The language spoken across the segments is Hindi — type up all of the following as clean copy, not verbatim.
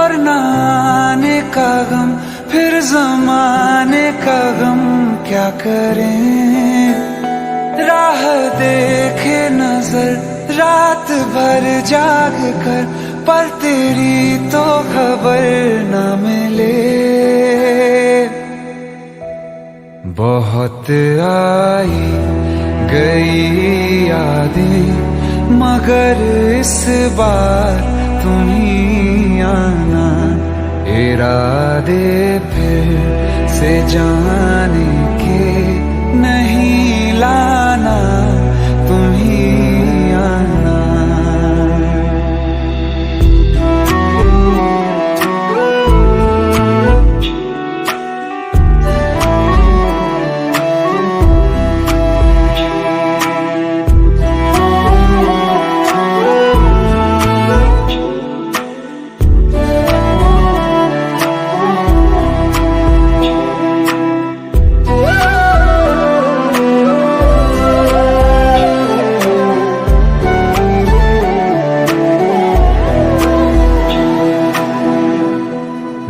और ना आने का गम, फिर जमाने का गम क्या करें। राह देखे नजर रात भर जाग कर, पर तेरी तो खबर न मिले। बहुत आई गई यादें, मगर इस बार तुम ही आना। इरादे फिर से जाने के नहीं लाना, तुम ही आना।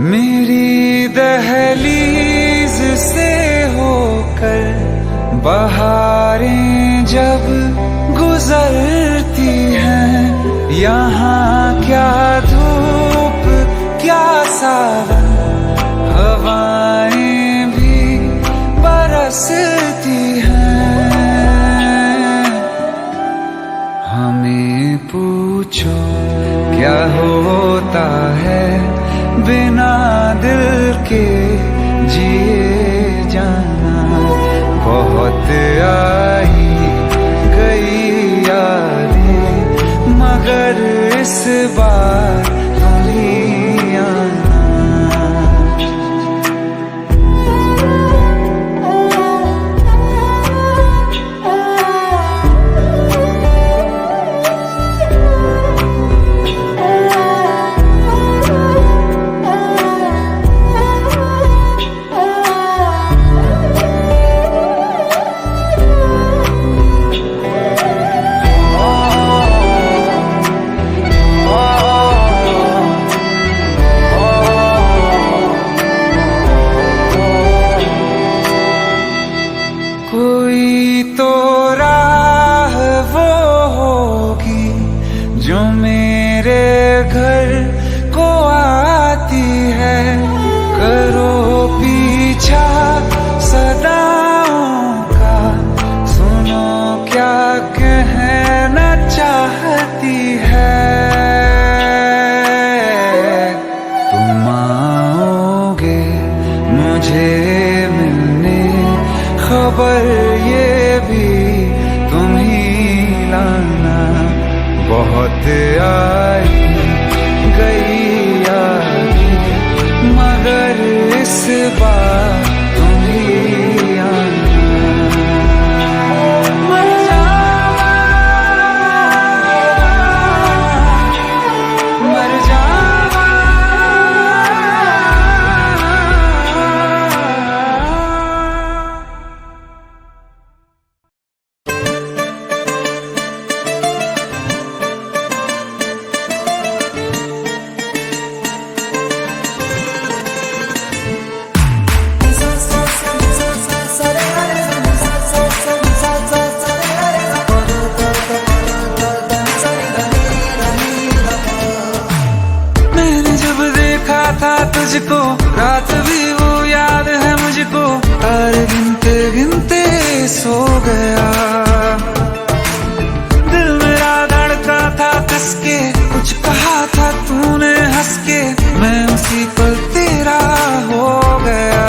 मेरी दहलीज से होकर बहारें जब गुजरती हैं, यहाँ क्या धूप क्या सावन, हवाएं भी बरसती हैं। हमें पूछो क्या होता है बिना दिल के जिए जाना। बहुत आई गई यादें, मगर इस बार तुम ही आना। कोई तो राह वो होगी जो मेरे घर को आती है। करो पीछा सदाओं का, सुनो क्या कहना चाहती है। तुम आओगे मुझे मिलने, खबर ये भी तुम ही लाना। बहुत आई गई यादें, मगर इस बार तुम ही आना। मर जावा, मर जावा। था तुझको रात भी वो याद है मुझको, तारे गिनते गिनते सो गया। दिल मेरा धड़का था कसके, कुछ कहा था तूने हंस के, मैं उसी पल तेरा हो गया।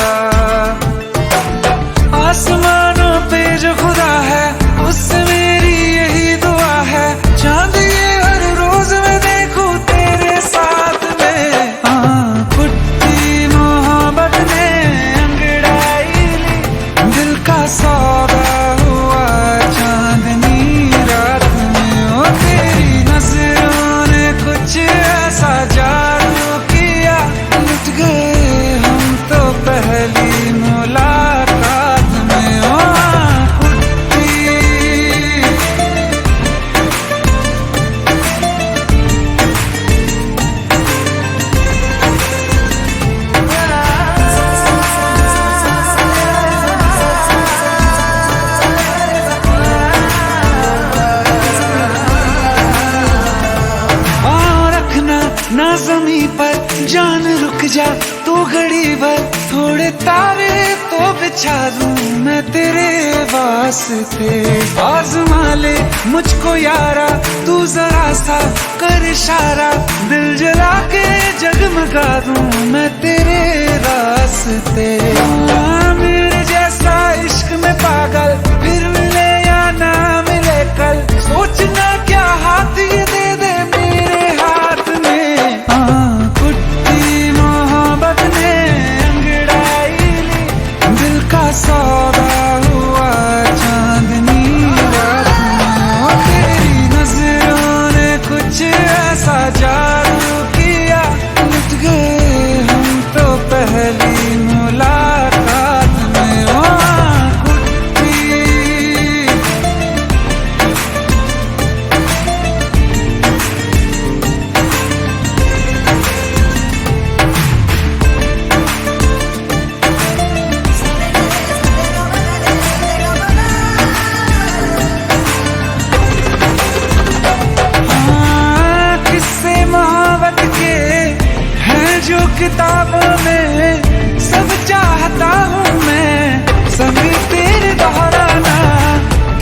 आसमानों पे जो खुदा है उससे मेरी यही दुआ है, चांद ये हर रोज मैं देखूं तेरे साथ में। मोहब्बत ने अंगड़ाई ली, दिल का सौदा हुआ जान रुक जा तू घड़ी भर, थोड़े तारे तो बिछा दूं मैं तेरे वास्ते। आज़मा ले मुझको यारा, तू जरा सा कर इशारा, दिल जला के जगमगा दूं मैं तेरे रास्ते। मेरे जैसा इश्क में पागल फिर मिले या ना मिले कल, सोचना क्या हाथ ये दे दे मेरे हाथ में। कुट्टी मोहब्बत ने अंगड़ाई ली, दिल का सौदा हुआ चांदनी रात में। तेरी नजरों ने कुछ ऐसा जादू किया, लुट गए हम तो पहली मुलाकात में। कुट्टी किस्से मोहब्बत के हैं जो किताबों में, सब चाहता हूँ मैं संग तेरे दोहराना।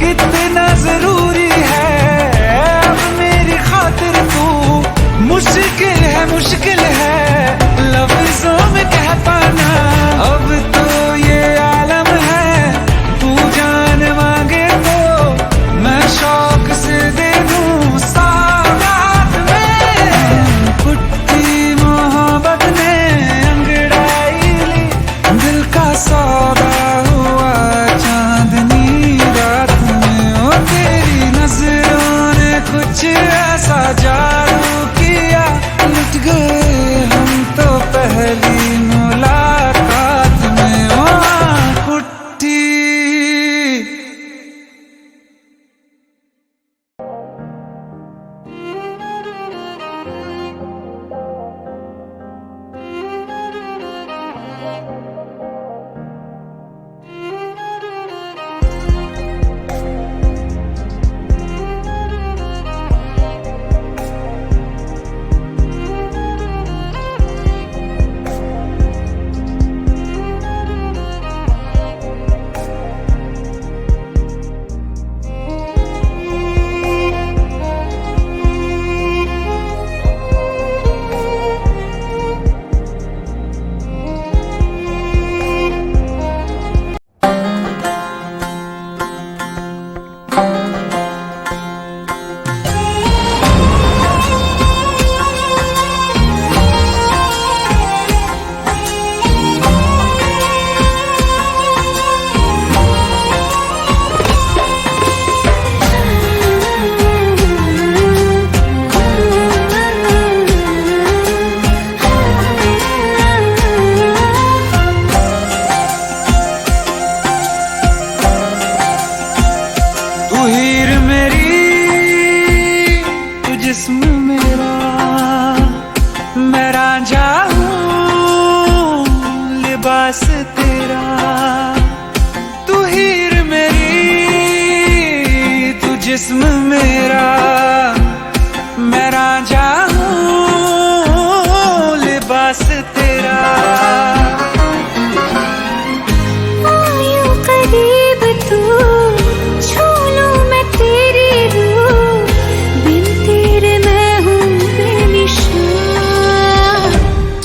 कितना जरूरी है अब मेरी खातिर तू, मुश्किल है लफ्जों में कह पाना। अब तो ये आलम है, तू जान मांगे तो मैं शौक से दे दूं सौगात में। कुट्टी मोहब्बत ने अंगड़ाई ली, दिल का सौदा हुआ चांदनी रात में। ओ तेरी नजरों ने कुछ ऐसा जादू किया, लुट गए हम तो पहली मुलाकात में। ओ कुट्टी जिस्म मेरा, मैं रांझा हूँ लिबास तेरा। तू हीर मेरी, तू जिस्म मेरा, मैं रांझा हूँ लिबास तेरा।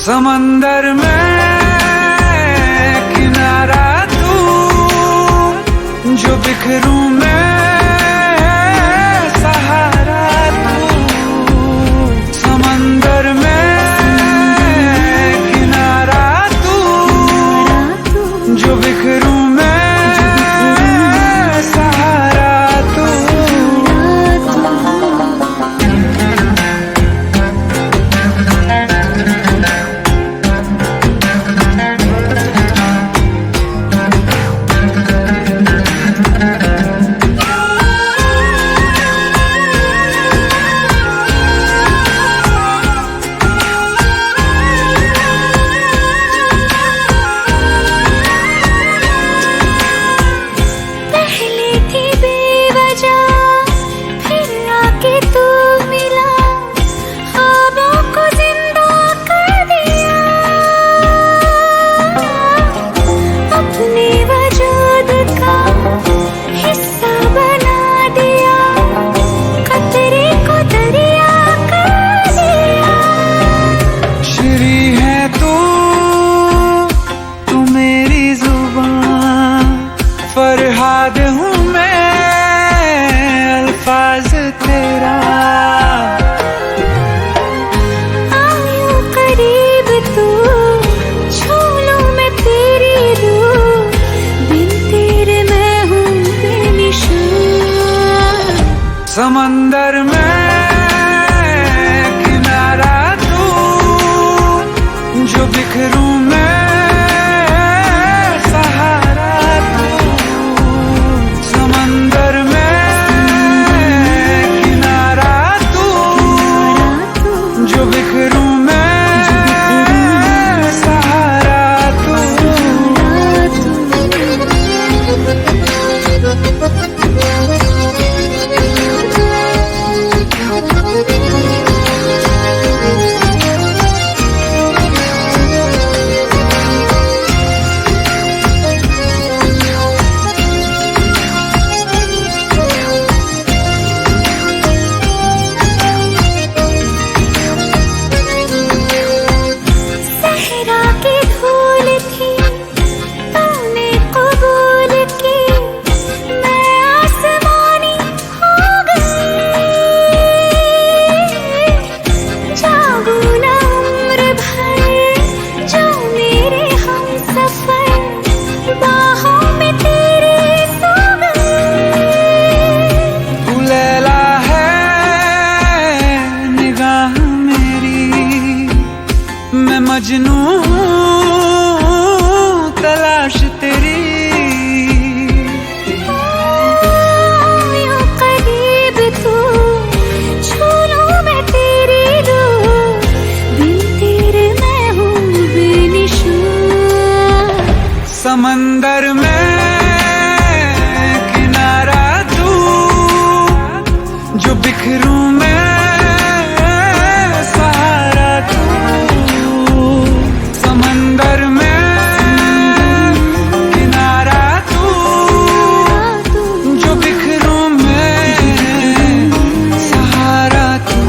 समंदर में किनारा तू, जो बिखरूं मैं सहारा तू। समंदर में किनारा तू, जो बिखरूं मैं सहारा तू। समंदर में किनारा तू, जो बिखरूं मैं सहारा तू। समंदर में किनारा तू, जो बिखरूं मैं सहारा तू।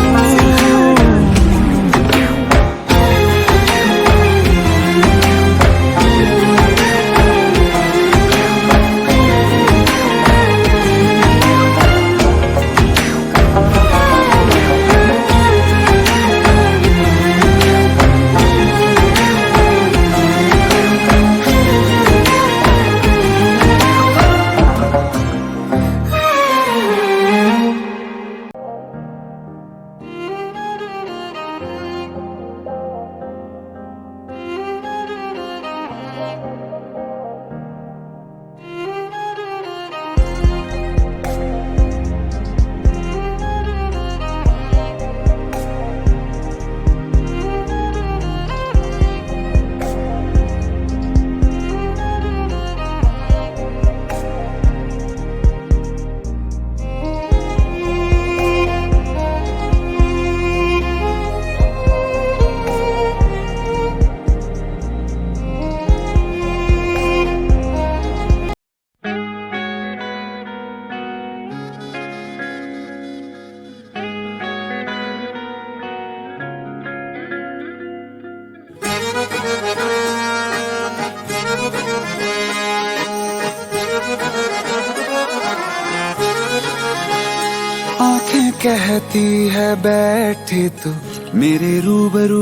आंखें कहती है बैठे तू मेरे रूबरू,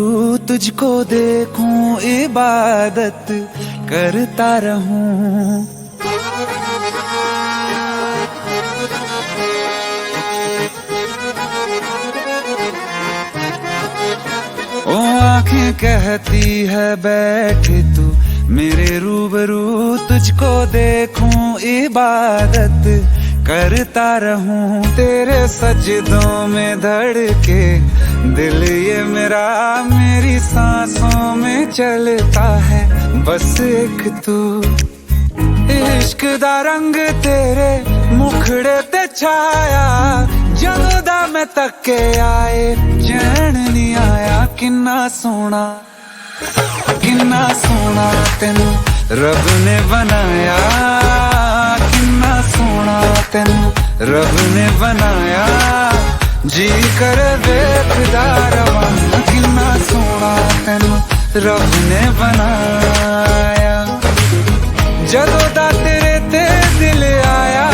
तुझको देखूं इबादत करता रहूं। ओ आंखें कहती है बैठे तू मेरे रूबरू, तुझको देखूं इबादत करता रहूं। तेरे सजदों में धड़के दिल ये मेरा, मेरी सांसों में चलता है बस एक तू। इश्क दा रंग तेरे मुखड़े ते छाया, ਜਦੋਂ ਦਾ मैं तके आए चैन नहीं आया। किन्ना सोना तेनू रब ने बनाया, किन्ना सोना तेनू रब ने बनाया। जी कर वेखदा रवां, किन्ना सोना तेनू रब ने बनाया। जदों दा तेरे ते दिल आया,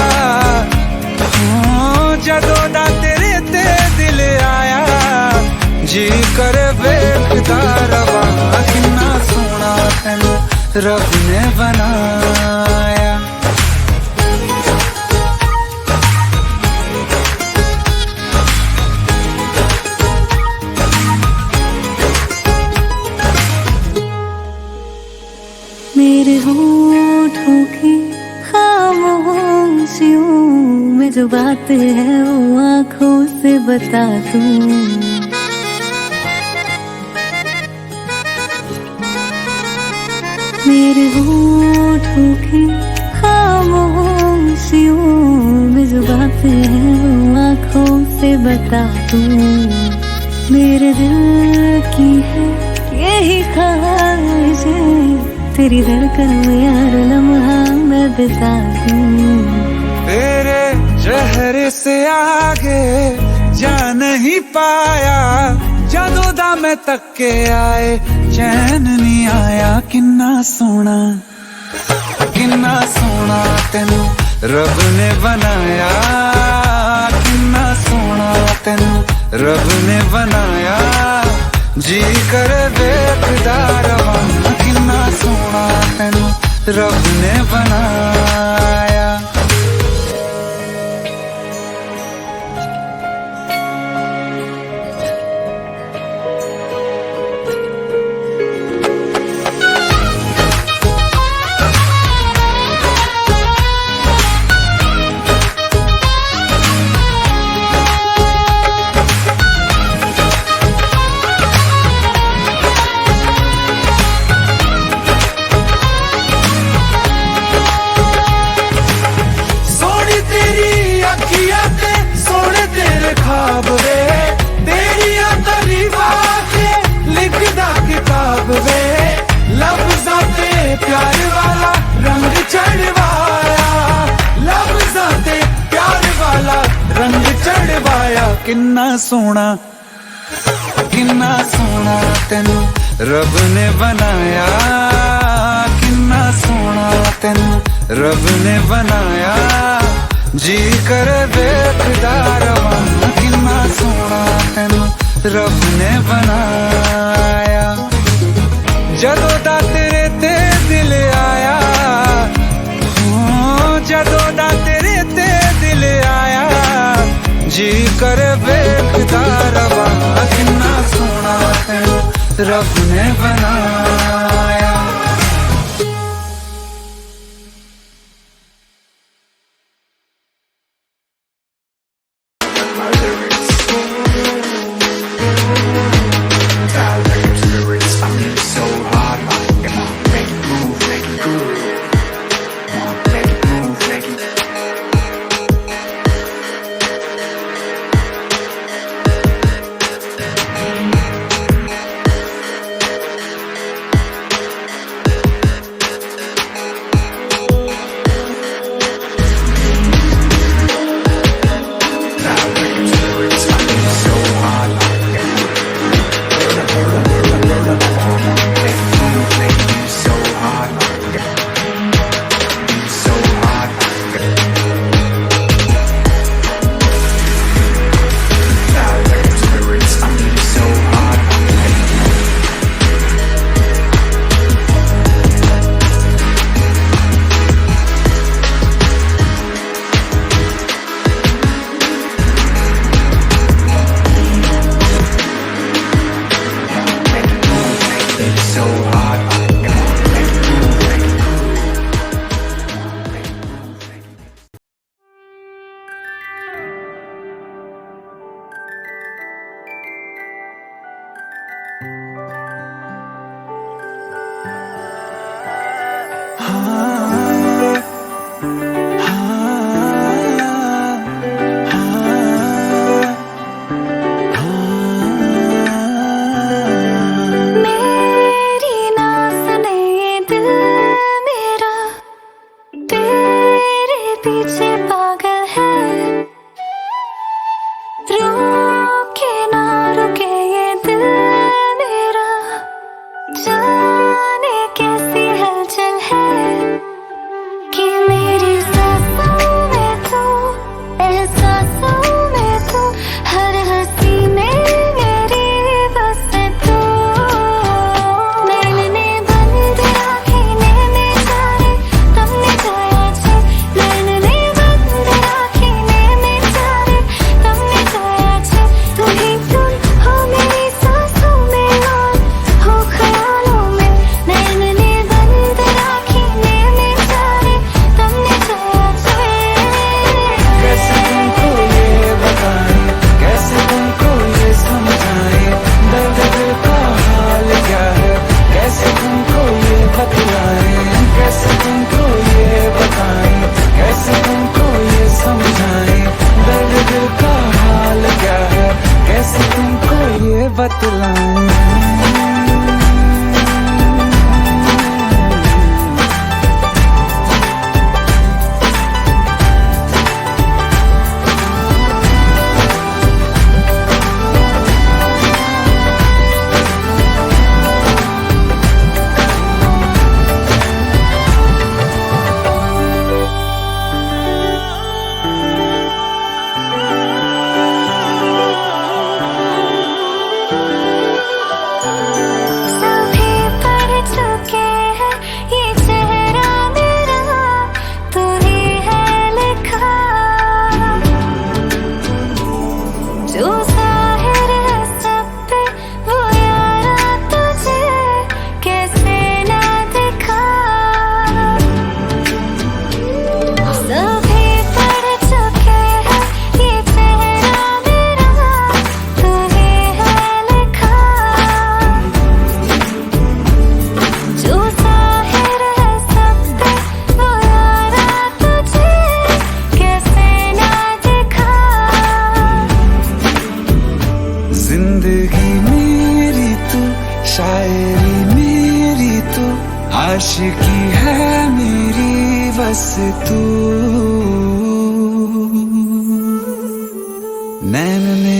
जदों दा तेरे ते दिल आया। जी कर वेखदा रवां, किन्ना सोना तेनू रब ने बनाया। मेरे होठों की खामोशियों में जो बात है वो आंखों से बता दूं। मेरे होठों की खामोशियों में जो बात है वो आंखों से बता दूं। मेरे दिल की है यही ख्वाहिश है, तेरी धड़कन में यार लम्हा मैं बिता दूं। तेरे चेहरे से आगे जा नहीं पाया, जदों दा मैं तके आए चैन नहीं आया। किन्ना सोना तेनू रब ने बनाया, किन्ना सोना तेनू रब ने बनाया। जी कर वेखदा रवां, किन्ना सोना तेनू रब ने बनाया। प्यार वाला रंग चढ़वाया, लफ्ज़ां ते प्यार वाला रंग चढ़वाया। किन्ना सोना तेनू रब ने बनाया, किन्ना सोना तेनू रब ने बनाया। जी कर देखदा रवां, किन्ना सोना तेनू रब ने बनाया। जदों दा तेरे ते दिल आया, जदों दा तेरे ते दिल आया। जी कर देखदा रवां, किन्ना सोना तेनू रब ने बनाया। पास तू नैन ने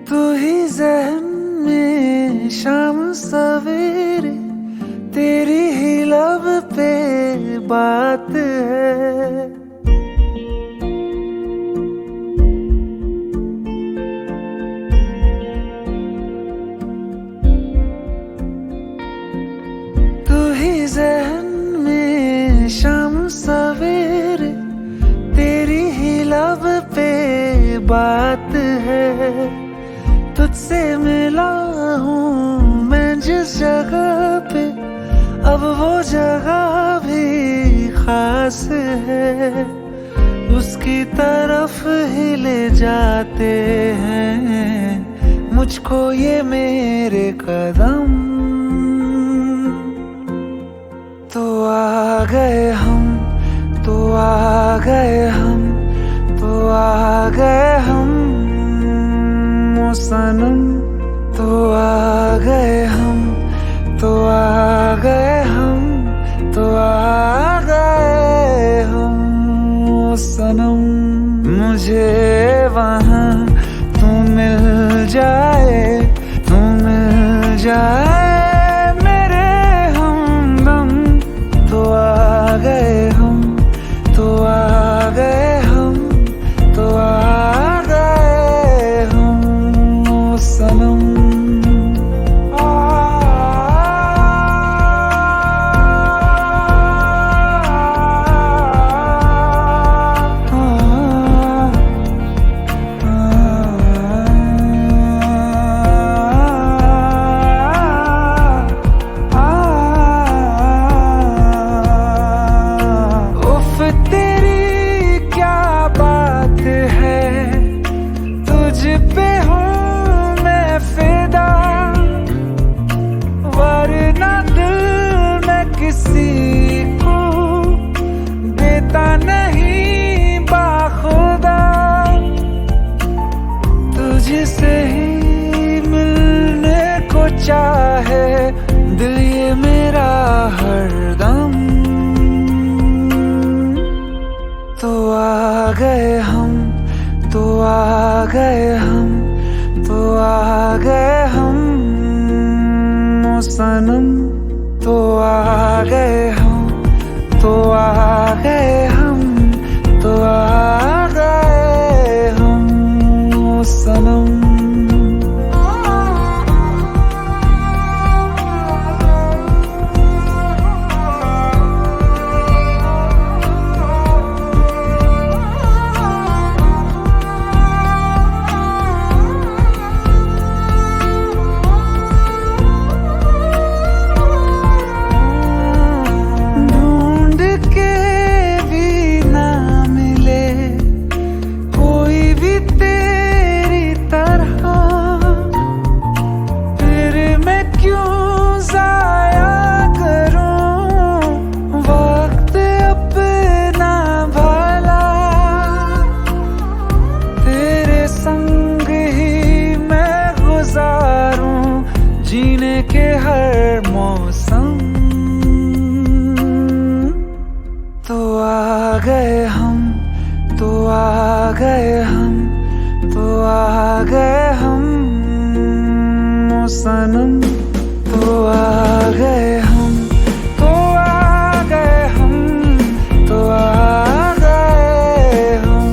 तू ही ज़हन में शाम सवेरे तेरी ही लब पे बात है। तू ही ज़हन में शाम सवेरे तेरी ही लब पे बात है। तुझसे मिला हूँ मैं जिस जगह पे अब वो जगह भी खास है। उसकी तरफ ही ले जाते हैं मुझको ये मेरे कदम। तो आ गए हम, तो आ गए हम, तो आ गए हम सनम। तो आ गए हम, तो आ गए हम, तो आ गए हम सनम। मुझे वहाँ तू मिल जाए, तू मिल जाए मेरे हमदम। तो आ गए हम, तो आ गए हम, तो आ गए हम सनम। गए हम, तो आ गए हम, तो आ गए हम ओ सनम, तो आ गए हम, तो आ गए हम, तो आ गए हम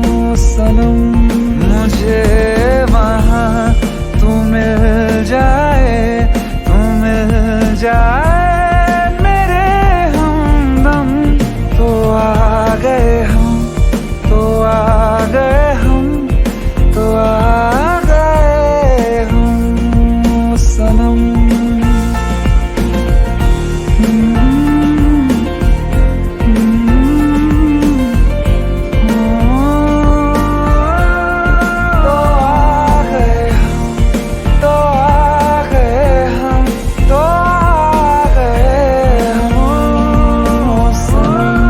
ओ सनम। मुझे वहाँ तू मिल जाए, तू मिल जाए मेरे हमदम, तो आ गए हम, तो आ गए हम, तो आ गए हम सनम। तो आ गए हम, तो आ गए हम, तो आ गए हम सनम।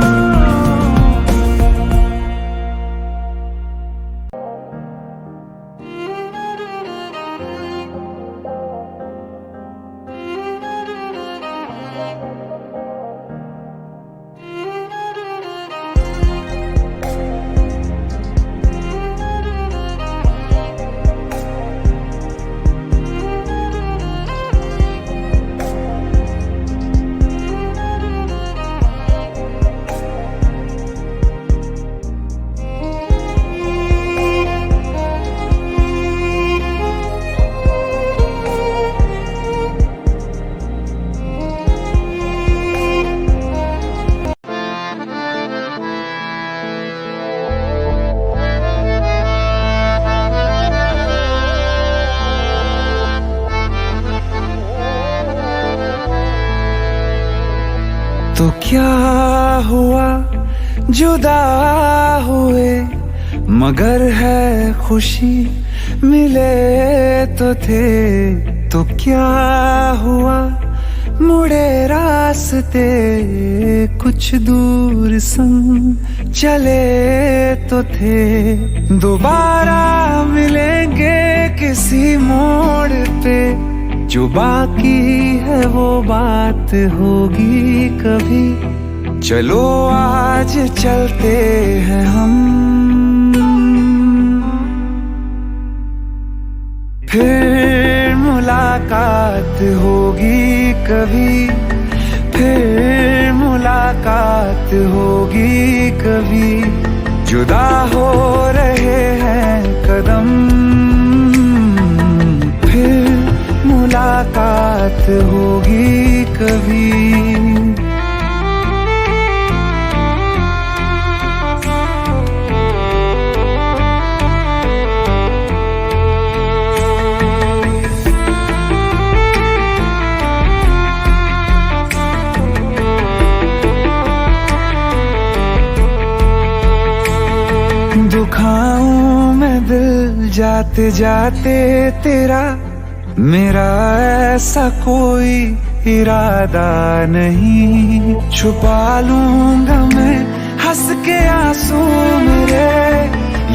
तो क्या हुआ जुदा हुए, मगर है खुशी मिले तो थे। तो क्या हुआ मुड़े रास्ते, कुछ दूर संग चले तो थे। दोबारा मिलेंगे किसी मोड़ पे, जो बाकी है वो बात होगी कभी। चलो आज चलते हैं हम, फिर मुलाकात होगी कभी, फिर मुलाकात होगी कभी। जुदा हो रहे हैं कदम, फिर मुलाकात होगी कभी। दुखाऊं मैं दिल जाते जाते तेरा, मेरा ऐसा कोई इरादा नहीं। छुपा लूंगा मैं हंस के आंसू मेरे,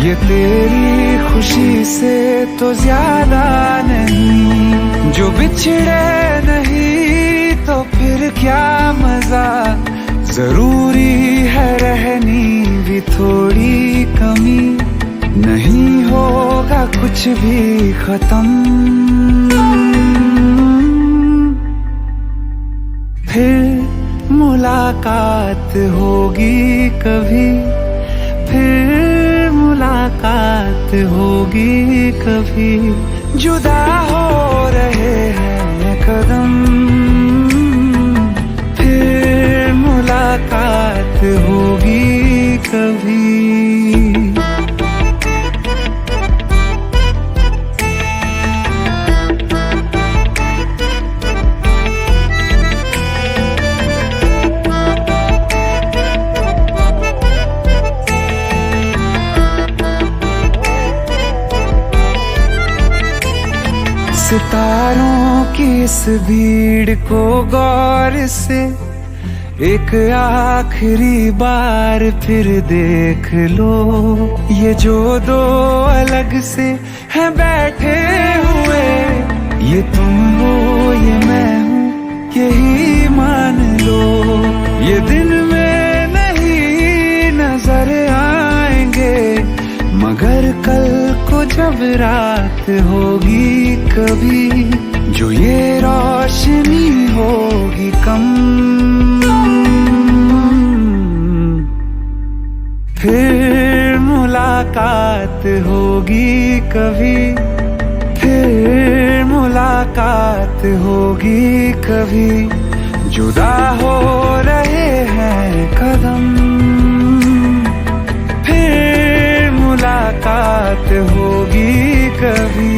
ये तेरी खुशी से तो ज्यादा नहीं। जो बिछड़े नहीं तो फिर क्या मजा, जरूरी है रहनी भी थोड़ी कमी। नहीं होगा कुछ भी खत्म, फिर मुलाकात होगी कभी, फिर मुलाकात होगी कभी। जुदा हो रहे हैं कदम, फिर मुलाकात होगी कभी। सितारों की इस भीड़ को गौर से एक आखिरी बार फिर देख लो। ये जो दो अलग से हैं बैठे हुए, ये तुम हो ये मैं हूँ यही मान लो। ये दिन में नहीं अब रात होगी कभी जो ये रोशनी होगी कम, फिर मुलाकात होगी कभी, फिर मुलाकात होगी कभी, जुदा हो रहे हैं कदम, फिर मुलाकात होगी कभी।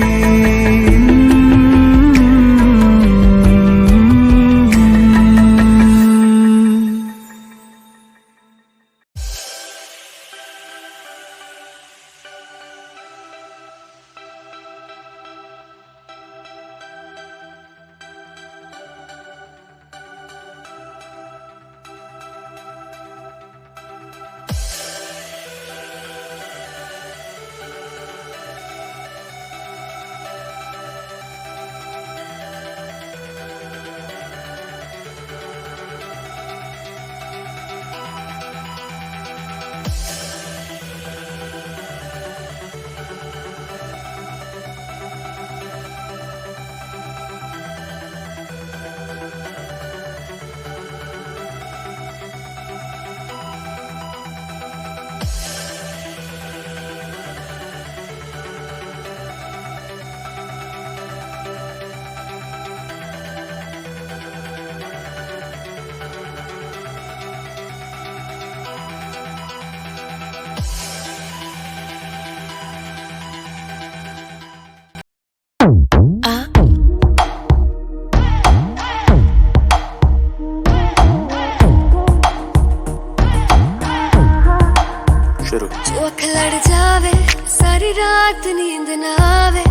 जो अख लड़ जावे सारी रात नींद ना आवे,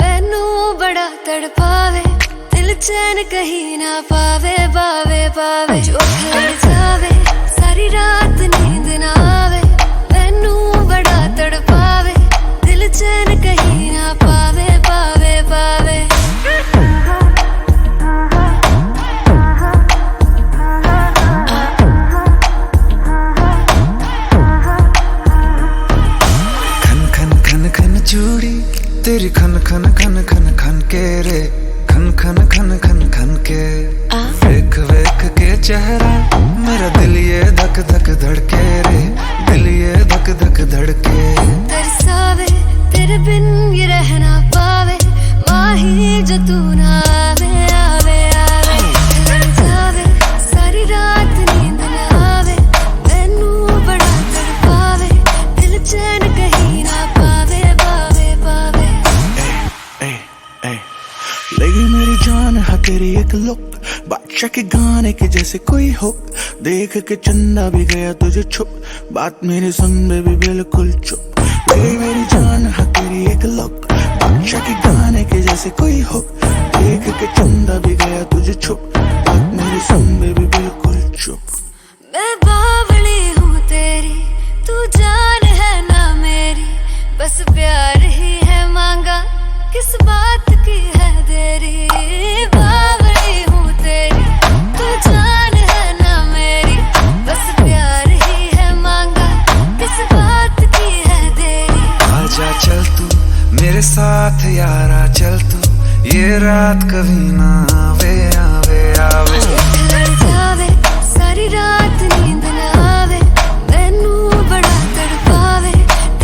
मैनू बड़ा तड़पावे, दिल चैन कहीं ना पावे पावे पावे। जो अख लड़ जावे सारी रात नींद ना आवे, मैनू बड़ा तड़पावे, दिल चैन कहीं ना पावे पावे पावे। चूड़ी तेरी खन खन खन खन खन के रे, खन खन खन खन खन के, वेख वेख के चेहरा मेरा दिल ये धक धक धड़के रे, दिल ये धक धक धड़के। तरसावे तेरे बिन ये रह ना पावे, माही जो तू ना आवे आवे आवे। लड़ जावे सारी रात नींद ना आवे, मैनू बड़ा तड़पावे, दिल चैन कहीं ना पावे पावे पावे। लगी मेरी जान है तेरी एक लुक, बादशाह के गाने के जैसे कोई हो, देख के चंदा भी गया तुझे छुप, बात मेरी सुन बेबी बिल्कुल चुप। लगी मेरी जान है तेरी एक लुक, बादशाह के गाने के जैसे कोई हो, देख के चंदा भी गया तुझे छुप, बात मेरी सुन बेबी बिल्कुल चुप। मैं बावली हूँ तेरी, तू जान है ना मेरी, बस प्यार ही है मांगा, किस बात की है देरी। बावली हूँ तेरी, तू जान है ना मेरी, बस प्यार ही है मांगा, किस बात की है देरी। आजा चल तू मेरे साथ यारा, चल तू ये रात कभी ना आवे आवे आवे। लड़ जावे सारी रात नींद ना आवे, मैनू बड़ा तड़पावे,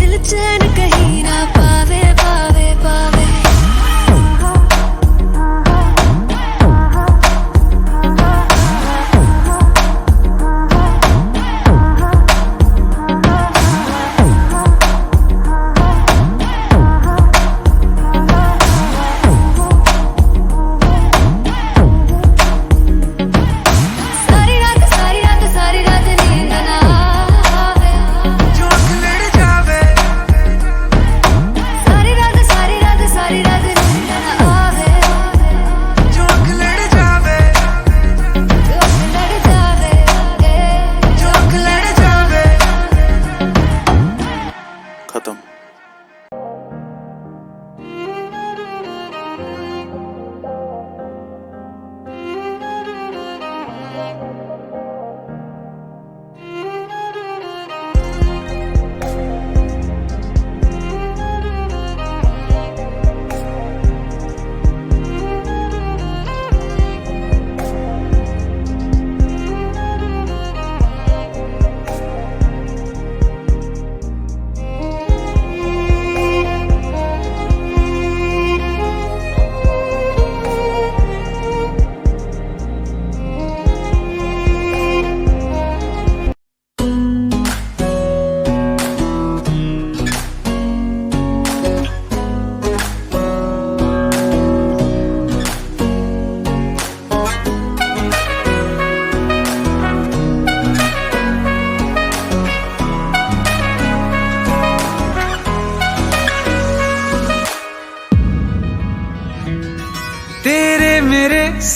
दिल चैन कहीं ना पावे पावे पावे। सारी रात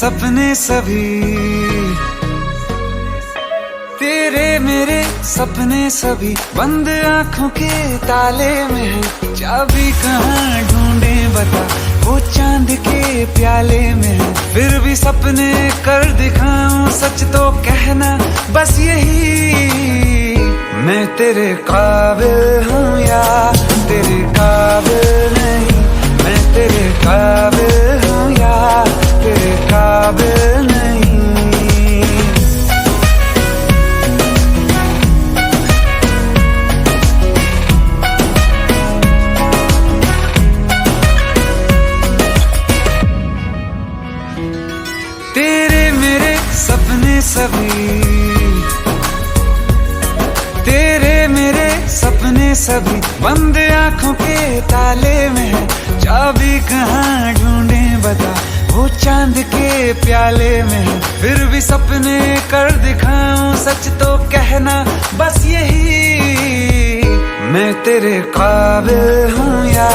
सपने सभी, तेरे मेरे सपने सभी बंद आंखों के ताले में है। चाबी कहाँ ढूंढे बता, वो चांद के प्याले में है। फिर भी सपने कर दिखाऊं, सच तो कहना बस यही, मैं तेरे काबिल हूँ या तेरे काबिल नहीं। मैं तेरे काबिल हूँ या तेरे काबिल नहीं। तेरे मेरे सपने सभी, तेरे मेरे सपने सभी बंद आंखों के ताले में है। चाबी कहाँ ढूंढे बता, वो चांद के प्याले में है। फिर भी सपने कर दिखाऊं, सच तो कहना बस यही, मैं तेरे काबिल हूँ या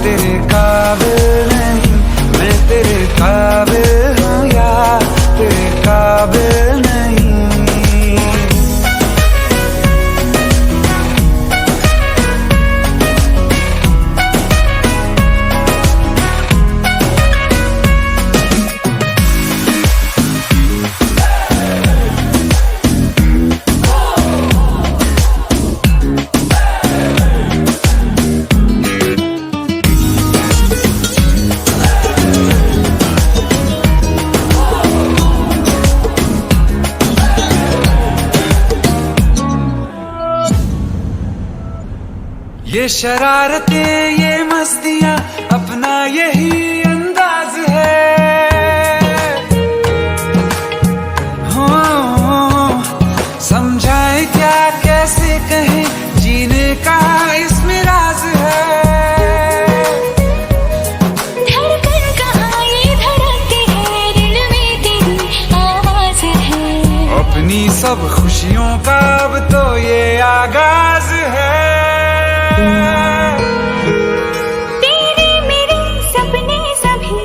तेरे काबिल नहीं। मैं तेरे काबिल हूँ या तेरे काबिल नहीं। ये शरारतें ये मस्तियां अपना यही अंदाज है। हो समझाए क्या कैसे कहें, जीने का इसमें राज है। धड़कन कहाँ ये धड़कती है, दिल में तेरी आवाज है। अपनी सब खुशियों का अब तो ये आगाज है। तेरे मेरे सपने सभी,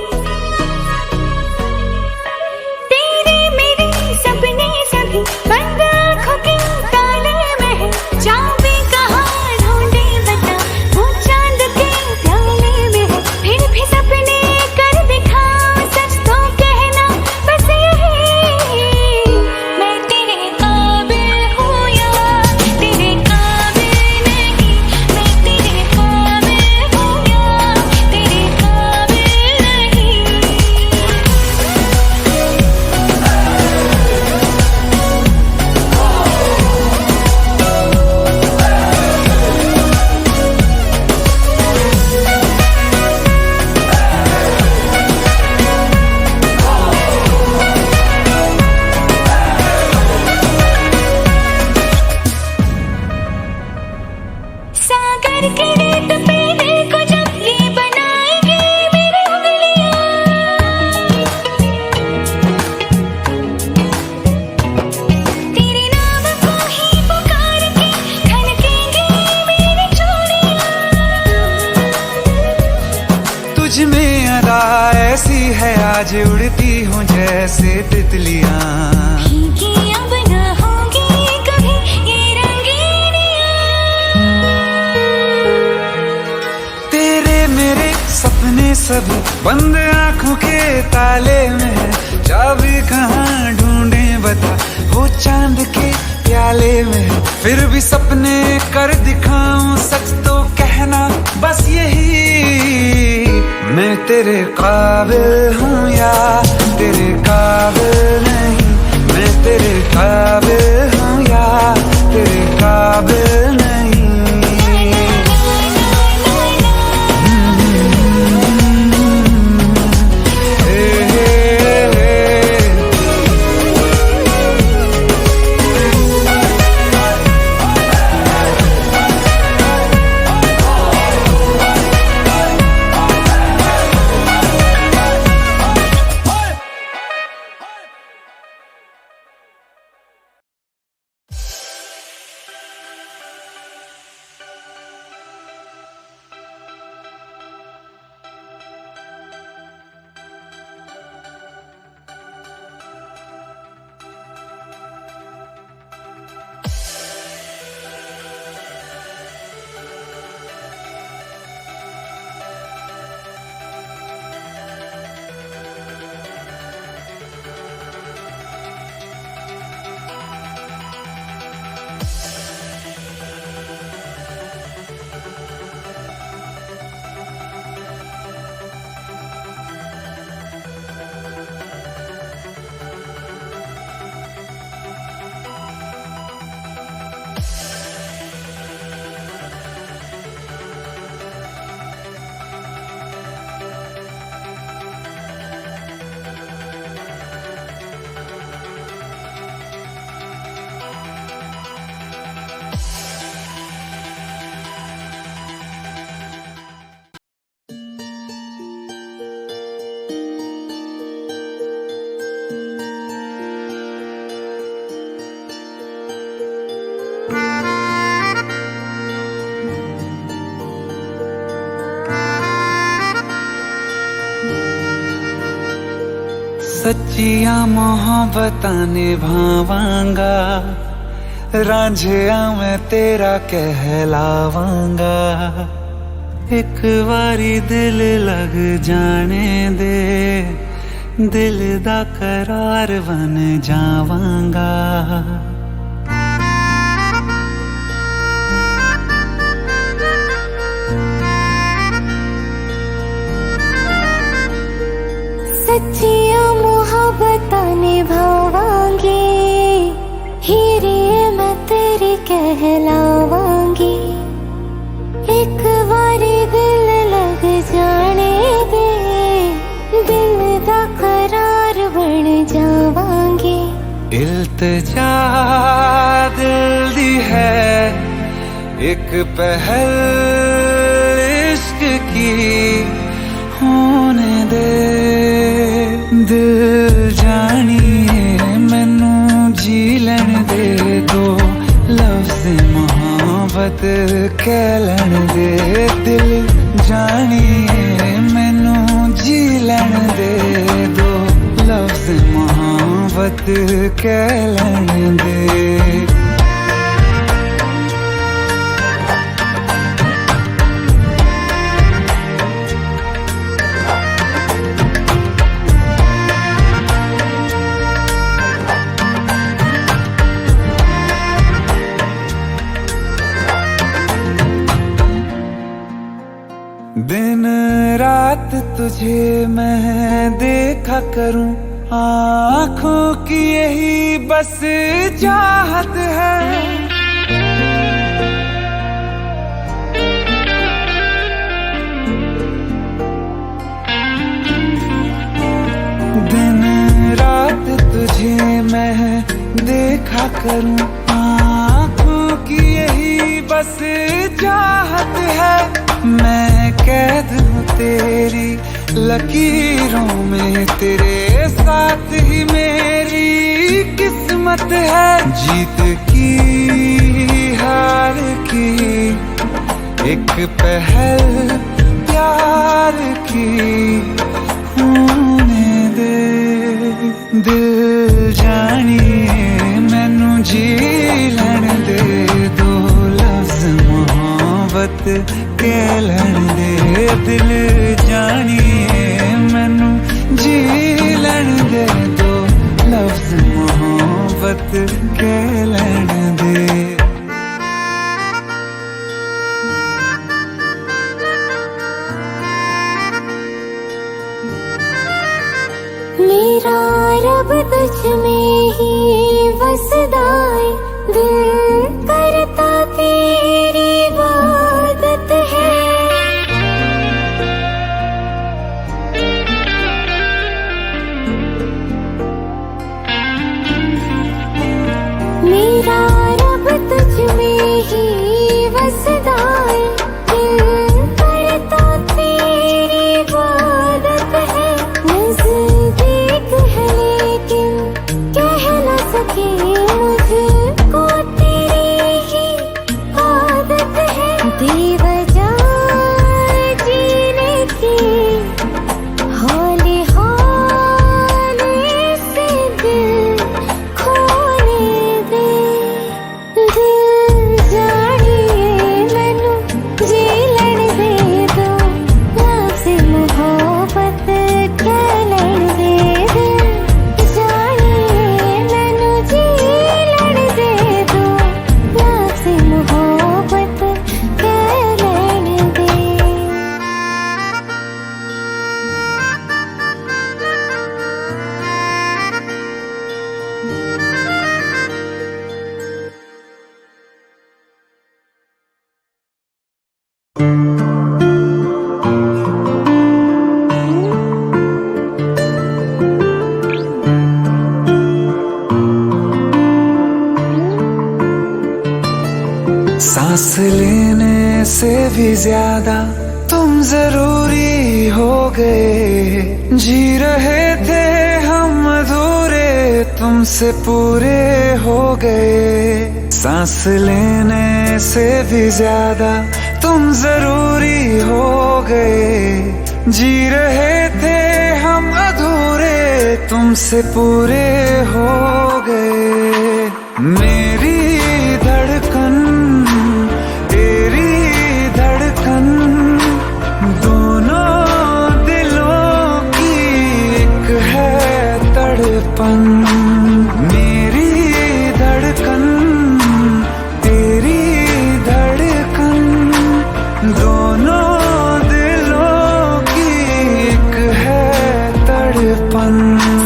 तेरे मेरे सपने सभी बंद आंखों के ताले में है। चाबी कहाँ ढूंढे बता, वो चांद के प्याले में है। फिर भी सपने कर दिखाऊं, सच तो कहना बस यही, मैं तेरे काबिल हूँ या तेरे काबिल नहीं। मैं तेरे काबिल हूँ या तेरे काबिल नहीं। सागर के रेत पे दिल को जब ये बनाएगी मेरी उंगलियां, तेरे नाम को ही पुकार के खनकेंगी मेरी चूड़ियां। तुझ में अदा ऐसी है, आज उड़ती हूँ जैसे तितलियां। फीकी अब न होंगी कभी ये रंगीनियां। तेरे मेरे सपने सभी बंद आंखों के ताले में है। चाबी कहाँ ढूंढे बता, वो चांद के प्याले में है। फिर भी सपने कर दिखाऊं, सच तो कहना बस यही, मैं तेरे काबिल हूँ या तेरे काबिल नहीं। मैं तेरे काबिल हूँ या तेरे काबिल सच्चियां मोहब्बतां निभावांगा, रांझिया मैं तेरा कहलावांगा। एक बारी दिल लग जाने दे, दिल दा करार बन जावांगा। सच्चियां मोहब्बतां निभावांगी, हीरे मैं तेरी कहलावांगी। एक बारी दिल लग जाने दे, दिल दा करार बन जावांगी। इल्तिजा दिल दी है एक पहल इश्क की, होने दे दिल जानिए मैनू जी लैन दे, दो लफ्ज़ मोहब्बत कह लैन दे। दिल जानिए मैनू जी लैन दे, दो लफ्ज़ मोहब्बत कह लैन दे। दिन रात तुझे मैं देखा करूं, आँखों की यही बस चाहत है। दिन रात तुझे मैं देखा करूं, आँखों की यही बस चाहत है। मैं कैद हूँ तेरी लकीरों में, तेरे साथ ही मेरी किस्मत है। जीत की हार की एक पहल प्यार की, होने दे दिल जानिए मैनू जी लैन दे, दो लफ्ज़ मोहब्बत कह लैन दे। दिल जानिए मैनू जी लैन दे, दो लफ्ज़ मोहब्बत कह लैन दे। मेरा रब तुझ में ही वसदा है, दिल करता तेरी इबादत है। मेरा रब तुझ में ही वसदा है, दिल करता तेरी इबादत है। नज़दीक है लेकिन कह न सके, मुझको तेरी ही आदत है। बेवजह जीने की हौले हौले से दिल खोने दे। दिल जानिए मैनू जी लैन दे, दो लफ्ज़ मोहब्बत कह लैन दे। दिल जानिए मैनू जी लैन दे, दो लफ्ज़ मोहब्बत कह लैन दे। सांस लेने से भी ज्यादा तुम जरूरी हो गए, जी रहे थे हम अधूरे तुमसे पूरे हो गए। सांस लेने से भी ज्यादा तुम जरूरी हो गए, जी रहे थे हम अधूरे तुमसे पूरे हो गए। मेरी धड़कन तेरी धड़कन, दोनों दिलों की एक है तड़पन। मेरी धड़कन तेरी धड़कन, दोनों दिलों की एक है तड़पन।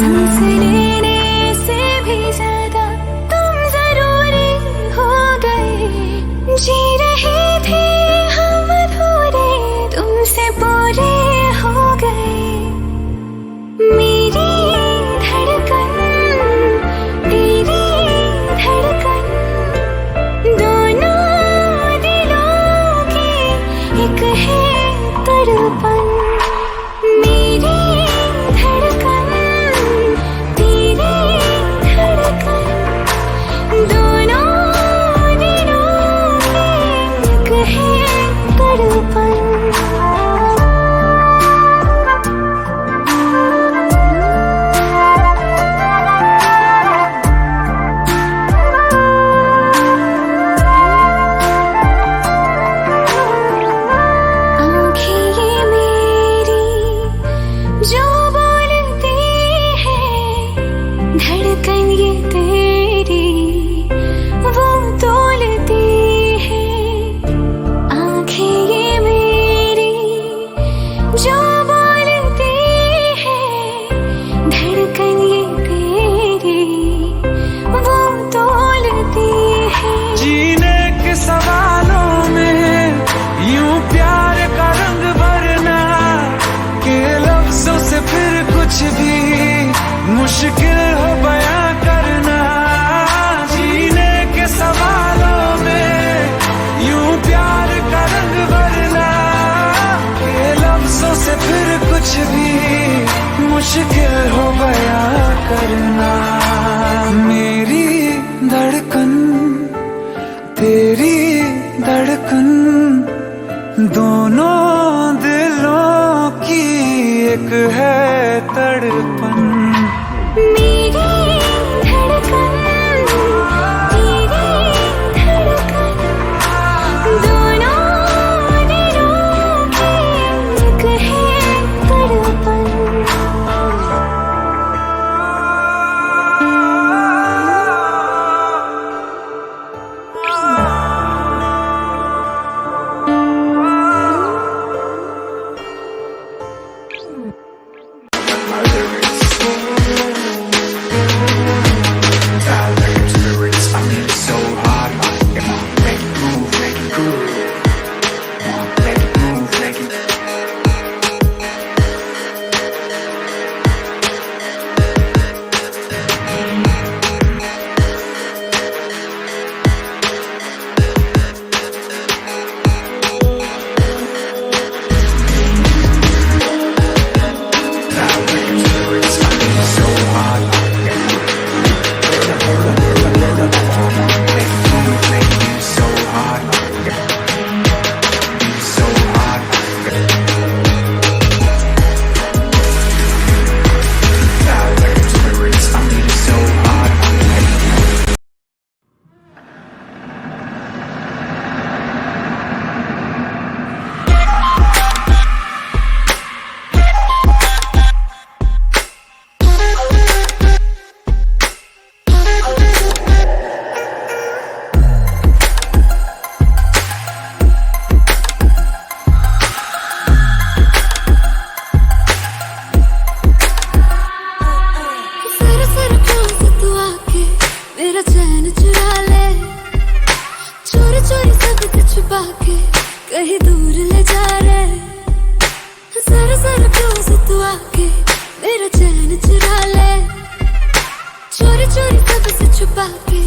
सांस लेने से भी ज्यादा तुम जरूरी हो गए। जी रहे थे हम अधूरे, तुमसे पूरे हो गए। मेरी धड़कन तेरी धड़कन, दोनों दिलों की एक है तड़पन। मेरी धड़कन तेरी धड़कन, दोनों दिलों की एक है तड़पन। आँखें ये मेरी जो बोलती है, धड़कन ये तेरी वो तोलती है। आँखें ये मेरी जो बोलती है, धड़कन ये तेरी वो तोलती है। जीने के सवालों में यूं प्यार का रंग भरना, के लफ्जों से फिर कुछ भी मुश्किल हो बयां करना। जीने के सवालों में यूं प्यार का रंग भरना, के लफ्जों से फिर कुछ भी मुश्किल हो बयां करना। मेरी धड़कन तेरी धड़कन, दोनों दिलों की एक है तड़पन। मेरी धड़कन तेरी धड़कन, दोनों दिलों की एक है तड़पन। कहीं दूर ले जा रे, जरा जरा क्लोज तू आके मेरा चैन चुरा ले। चोरी चोरी सबसे छुपा के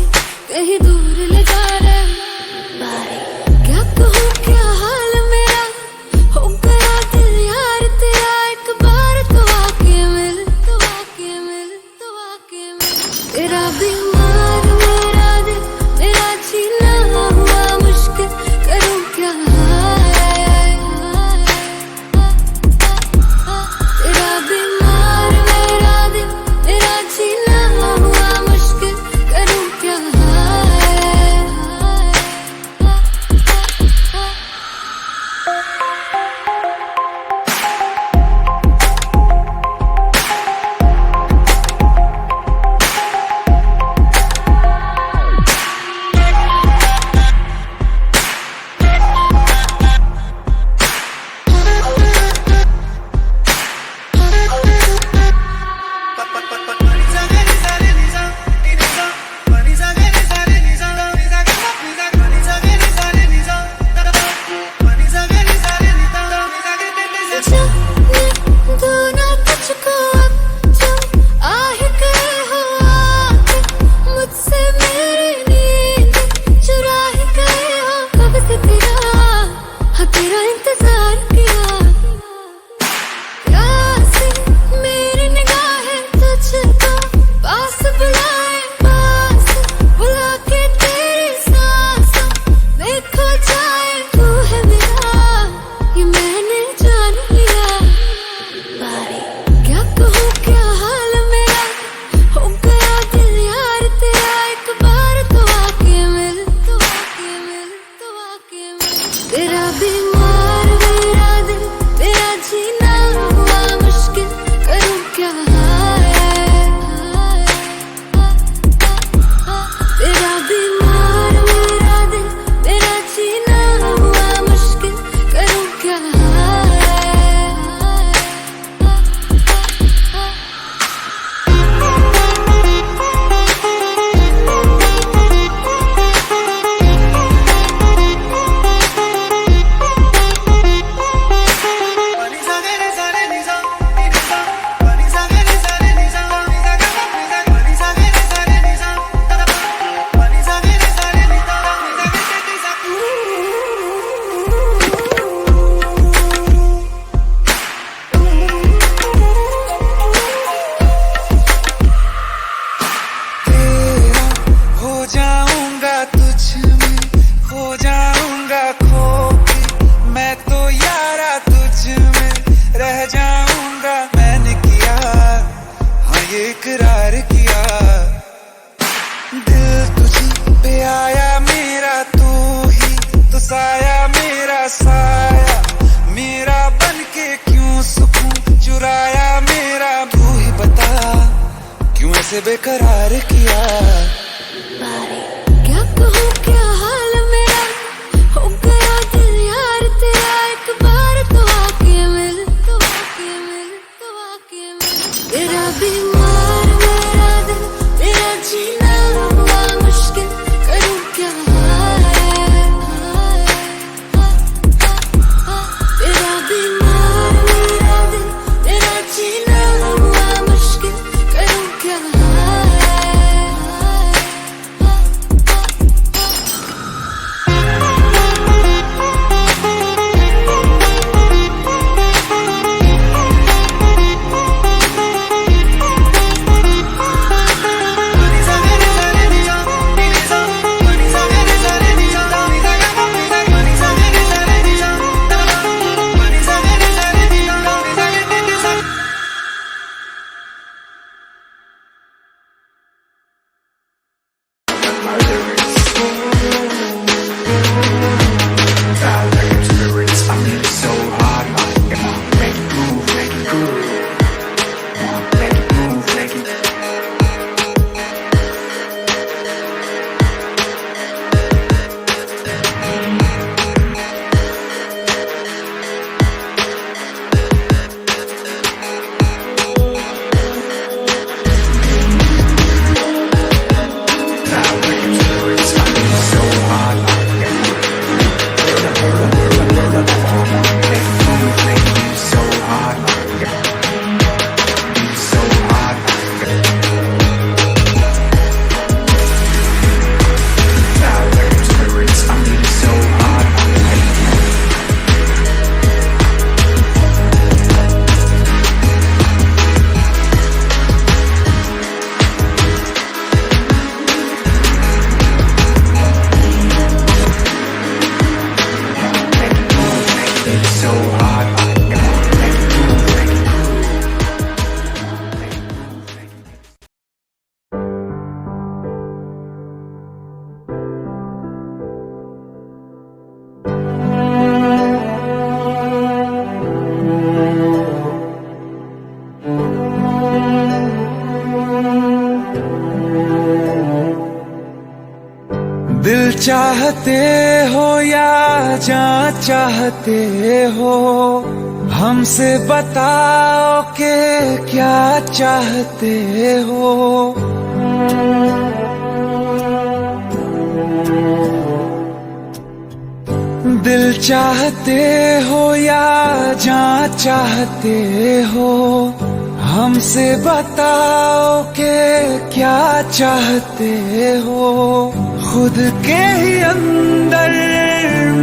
कहीं दूर ले जा रे। क्या कहूँ क्या हाल मेरा, हो गया दिल यार तेरा। एक बार तो आके मिल, तो आके मिल, तो आके मिल। तेरा बीमार मेरा दिल, मेरा जीना हुआ मुश्किल, करूँ क्या। तेरा बीमार मेरा दिल, साया मेरा साया, मेरा बन के क्यों सुकून चुराया मेरा, तू ही बता क्यों ऐसे बेकरार किया। क्या कहूँ क्या हाल मेरा, हो गया दिल यार तेरा, एक बार तो आके मिल, तो आके मिल, तो आके मिल। तेरा बीमार मेरा दिल, तेरा जीना हुआ मुश्किल, करूँ क्या तेरा बीमार मेरा दिल, तेरा जीना हुआ मुश्किल, करूँ क्या। दिल चाहते हो या जान चाहते हो, हमसे बताओ कि क्या चाहते हो। दिल चाहते हो या जान चाहते हो, हमसे बताओ कि क्या चाहते हो। खुद के ही अंदर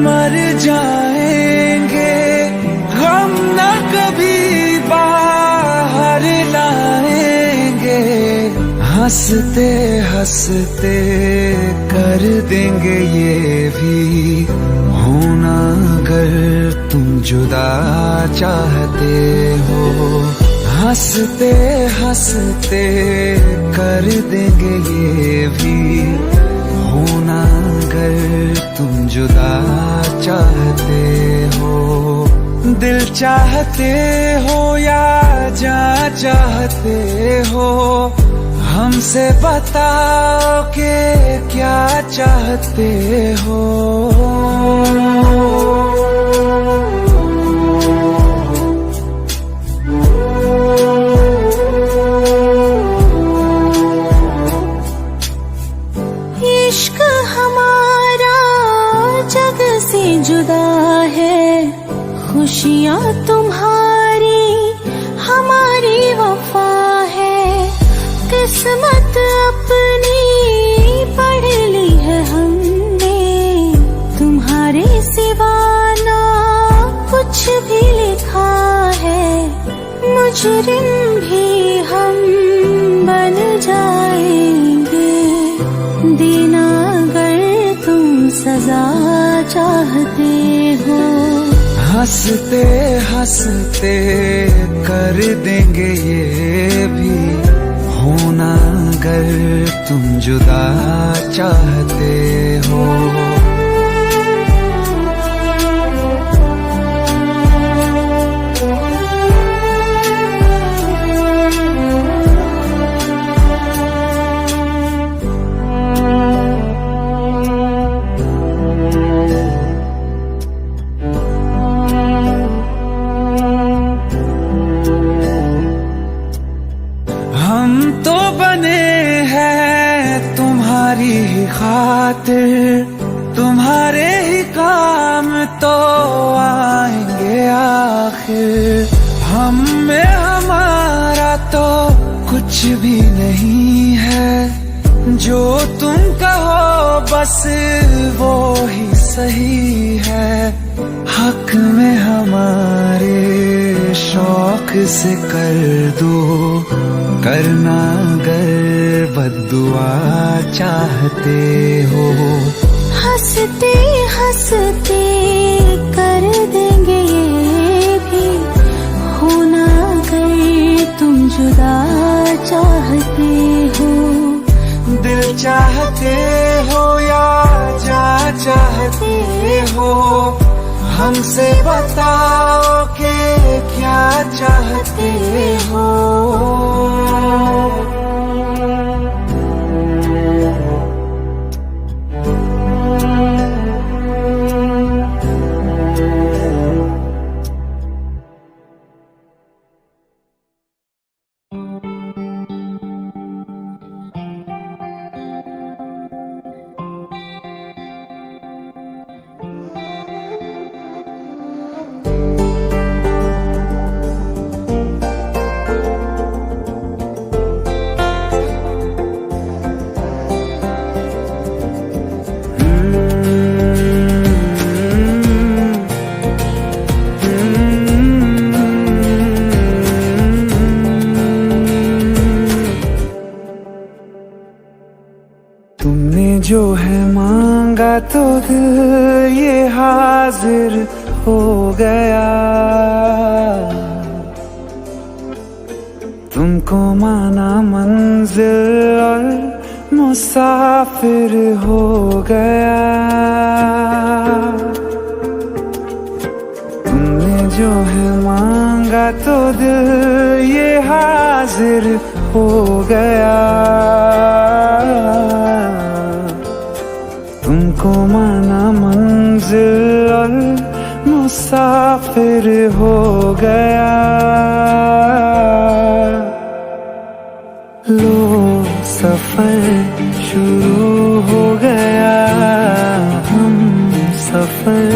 मर जाएंगे, हम न कभी बाहर लाएंगे। हंसते हंसते कर देंगे ये भी, होना अगर तुम जुदा चाहते हो। हंसते हंसते कर देंगे ये भी, होना अगर तुम जुदा चाहते हो। दिल चाहते हो या जान चाहते हो, हमसे बताओ कि क्या चाहते हो। इश्क हमारा जग से जुदा है, खुशियाँ तुम्हारी हमारी वफा है। किस्मत अपनी पढ़ ली है हमने, तुम्हारे सिवा ना कुछ भी लिखा है। मुजरिम भी हम बन जाएंगे, देना अगर तुम सजा चाहते हो। हंसते हंसते कर देंगे ये भी, होना अगर तुम जुदा चाहते हो। खातिर तुम्हारे ही काम तो आएंगे आखिर। हम में हमारा तो कुछ भी नहीं है, जो तुम कहो बस वो ही सही है। हक में हमारे शौक से कर दो, करना अगर बद्दुआ चाहते हो। हंसते हंसते कर देंगे ये भी, होना अगर तुम जुदा चाहते हो। दिल चाहते हो या जा चाहते हो, हमसे बताओ कि क्या चाहते हो। तुमने जो है मांगा तो दिल ये हाजिर हो गया। तुमको माना मंजिल और मुसाफिर हो गया। तुमने जो है मांगा तो दिल ये हाजिर हो गया। तुमको माना मंजिल और मुसाफिर हो गया। लो सफर शुरू हो गया, हम सफर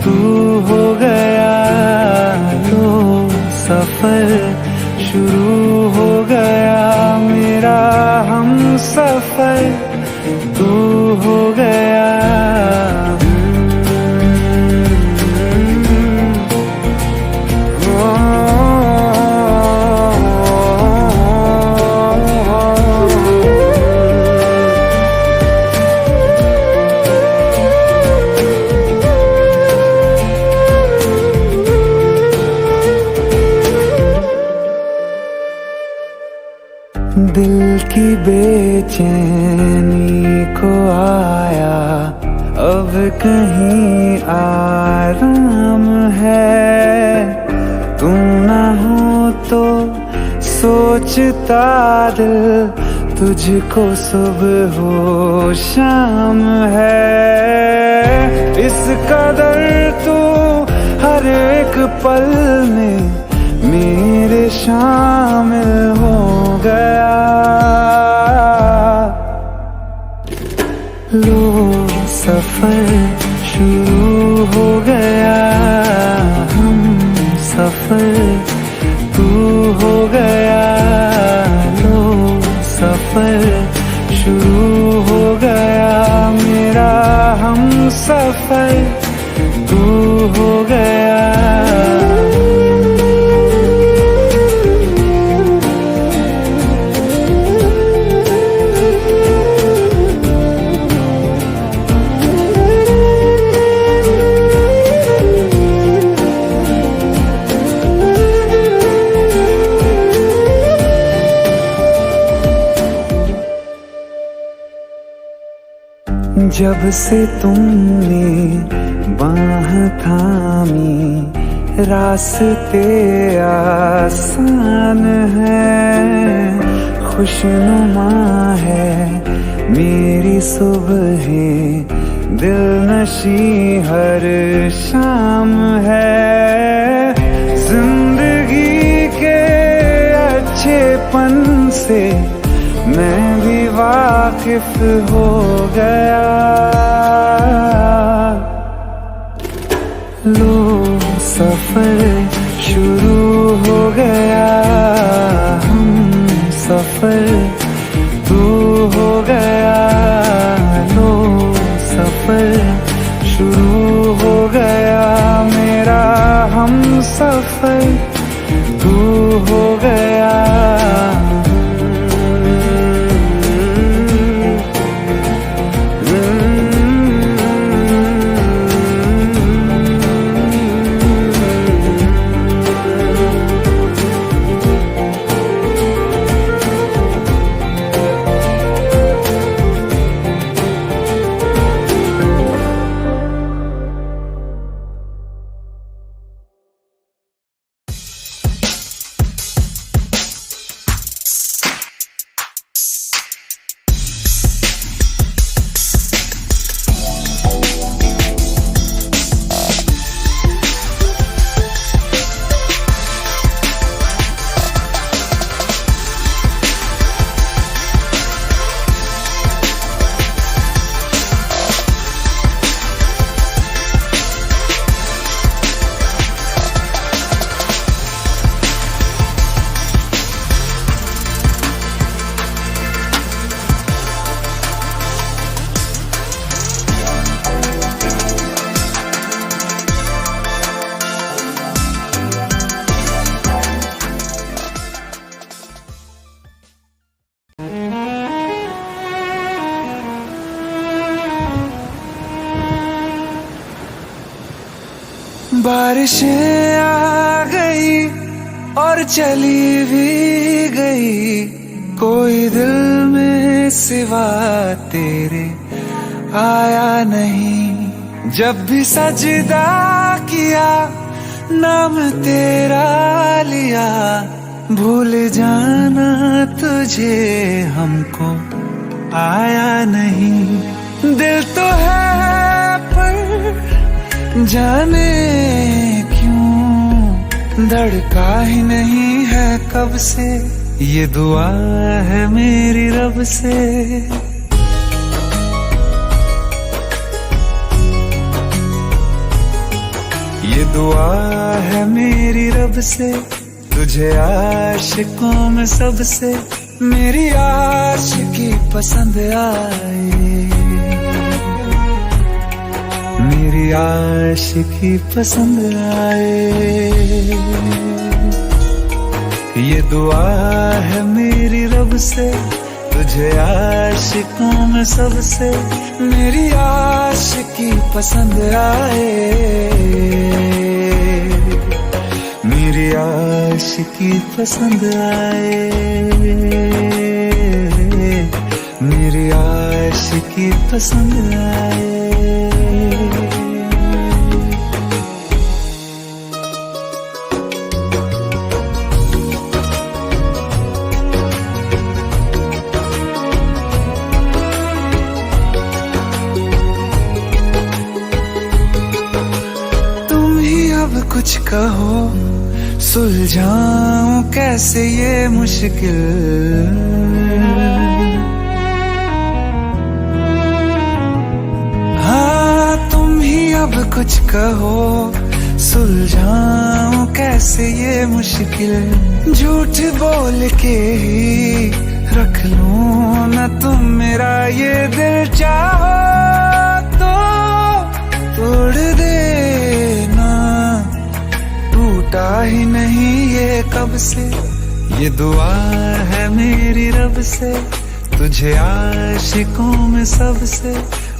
तू हो गया। लो सफर शुरू हो गया, मेरा हम सफर तू हो गया। दिल की बेचैनी को आया अब कहीं आराम है। तू ना हो तो सोचता दिल तुझको सुबह हो शाम है। इस कदर तू हर एक पल में मेरे शामिल हो गया। लो सफर शुरू हो गया, हम सफर तू हो गया। लो सफर शुरू हो गया, मेरा हम सफर तू हो गया। जब से तुमने बाह थामी रास्ते आसान है। खुशनुमा है मेरी सुबहें, दिल नशी हर शाम है। जिंदगी के अच्छेपन से मैं भी वाकिफ हो गया। लो सफर शुरू हो गया, हम सफर तू हो गया। लो सफर शुरू हो गया, मेरा हम सफर तू हो गया। बारिशें आ गई और चली भी गई, कोई दिल में सिवा तेरे आया नहीं। जब भी सजदा किया नाम तेरा लिया, भूल जाना तुझे हमको आया नहीं। दिल तो है पर जाने क्यों धड़का ही नहीं है कब से, ये दुआ है मेरी रब से। ये दुआ है मेरी रब से, तुझे आशिकों में सबसे मेरी आशिकी पसंद आए, मेरी आशिकी पसंद आए। ये दुआ है मेरी रब से, तुझे आशिकों में सबसे मेरी आशिकी पसंद आए, मेरी आशिकी पसंद आए, मेरी आशिकी पसंद आए। कुछ कहो सुलझाऊं कैसे ये मुश्किल, हाँ तुम ही अब कुछ कहो सुलझाऊं कैसे ये मुश्किल। झूठ बोल के ही रख लूं ना तुम मेरा ये दिल, चाहो तो तोड़ देना, टूटा ही नहीं ये कब से। ये दुआ है मेरी रब से, तुझे आशिकों में सबसे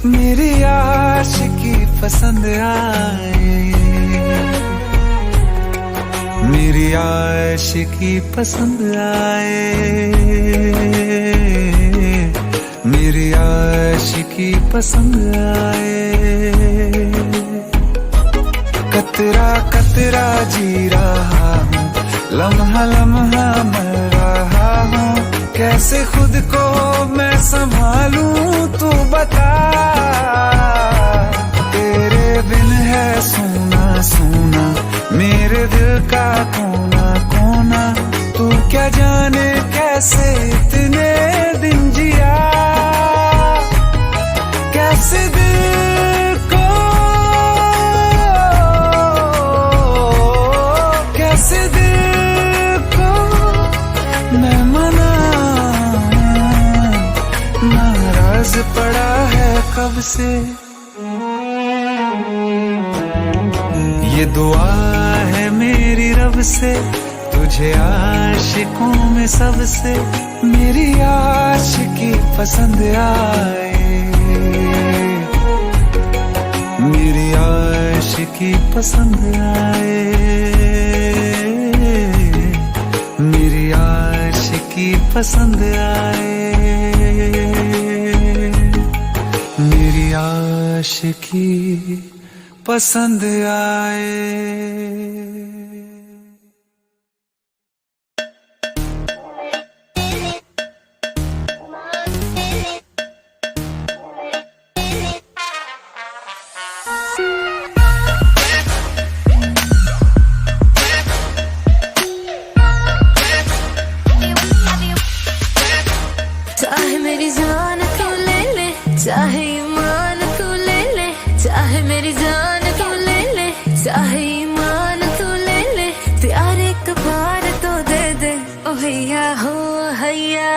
मेरी आशिकी पसंद आए, मेरी आशिकी पसंद आए, मेरी आशिकी पसंद आए। कतरा कतरा जी रहा हूँ, लम्हा लम्हा मर रहा हूँ, कैसे खुद को मैं संभालूं तू बता। तेरे बिन है सूना सूना मेरे दिल का कोना कोना, तू क्या जाने कैसे इतने दिन जिया। कैसे दिल को, कैसे दिल को मैं मनाऊं, नाराज पड़ा है कब से। ये दुआ है मेरी रब से, तुझे आशिकों में सबसे मेरी आशिकी पसंद आए, मेरी आशिकी पसंद आए, मेरी आशिकी पसंद आए, मेरी आशिकी पसंद आए। चाहे मेरी जान तू ले ले, चाहे ईमान तू ले ले, चाहे मेरी जान तू ले ले, चाहे ईमान तू ले ले, प्यार एक बार तो दे दे, ओ हैया हो हैया।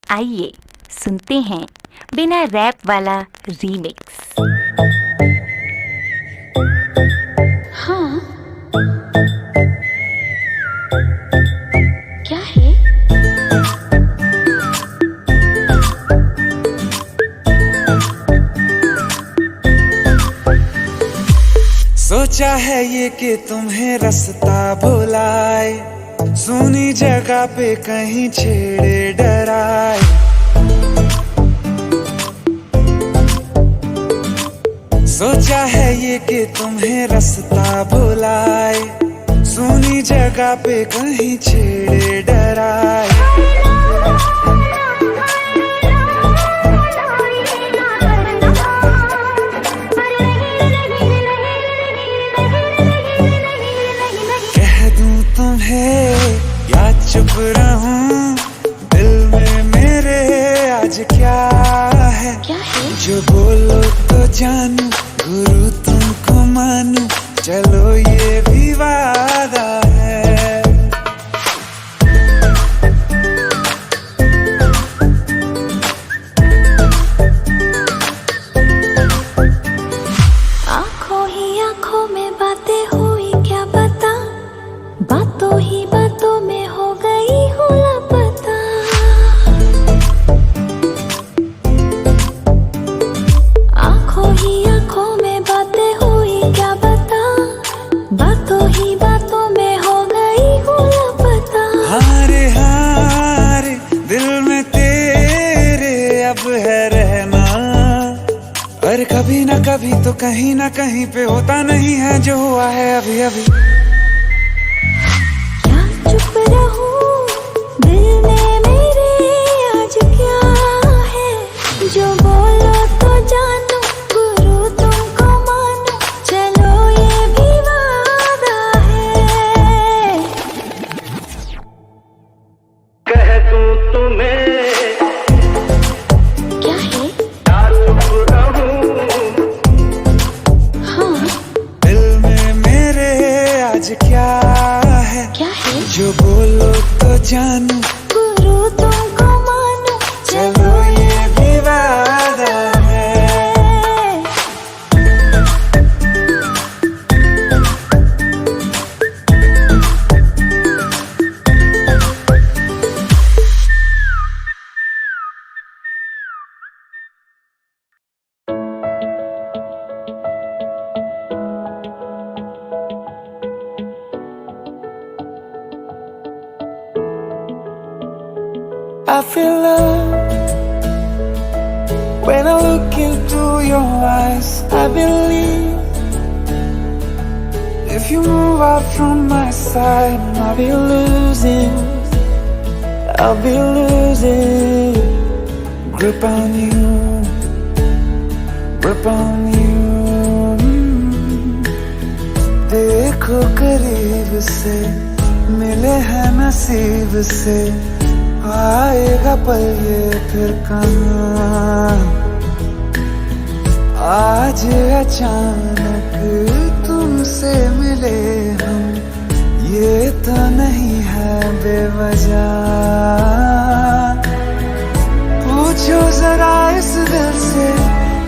आइए सुनते हैं बिना रैप वाला रीमिक्स। हाँ क्या है? सोचा है ये कि तुम्हें रास्ता भुलाए, सुनी जगह पे कहीं छेड़े डराए। सोचा है ये कि तुम्हें रास्ता भुलाए, सुनी जगह पे कहीं छेड़े डराए। या चुप रहूं, दिल में मेरे आज क्या है? जो बोलो तो जानू, गुरु तुमको मानू, चलो ये भी वादा है। पर कभी ना कभी तो कहीं ना कहीं पे होता नहीं है जो हुआ है अभी अभी। क्या चुप रहूं दिल में मेरे आज क्या है, जो बोलो तो जानू गुरु तुमको मानो, चलो ये भी वादा है। कह दूं तुम्हें क्या है? क्या चुप रहूं, हाँ दिल में मेरे आज क्या है, क्या है? जो बोलो तो जानू गुरु तुमको मानो, चलो ये भी वादा है। I feel love when I look into your eyes. I believe if you move out from my side, I'll be losing grip on you, grip on you. देखो करीब से मिले हैं नसीब से, आएगा पल ये फिर कहाँ। आज अचानक तुमसे मिले हम, ये तो नहीं है बेवजह। पूछो जरा इस दिल से,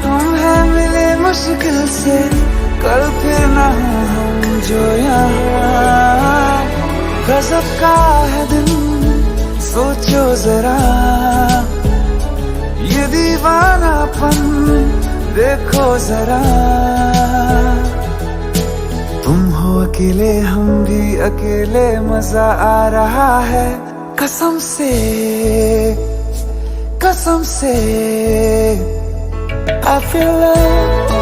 हम हैं मिले मुश्किल से, कल फिर ना हो हम जो यहाँ। गजब का है दिन सोचो जरा, ये दीवानापन देखो जरा। तुम हो अकेले हम भी अकेले, मजा आ रहा है कसम से, कसम से। I feel love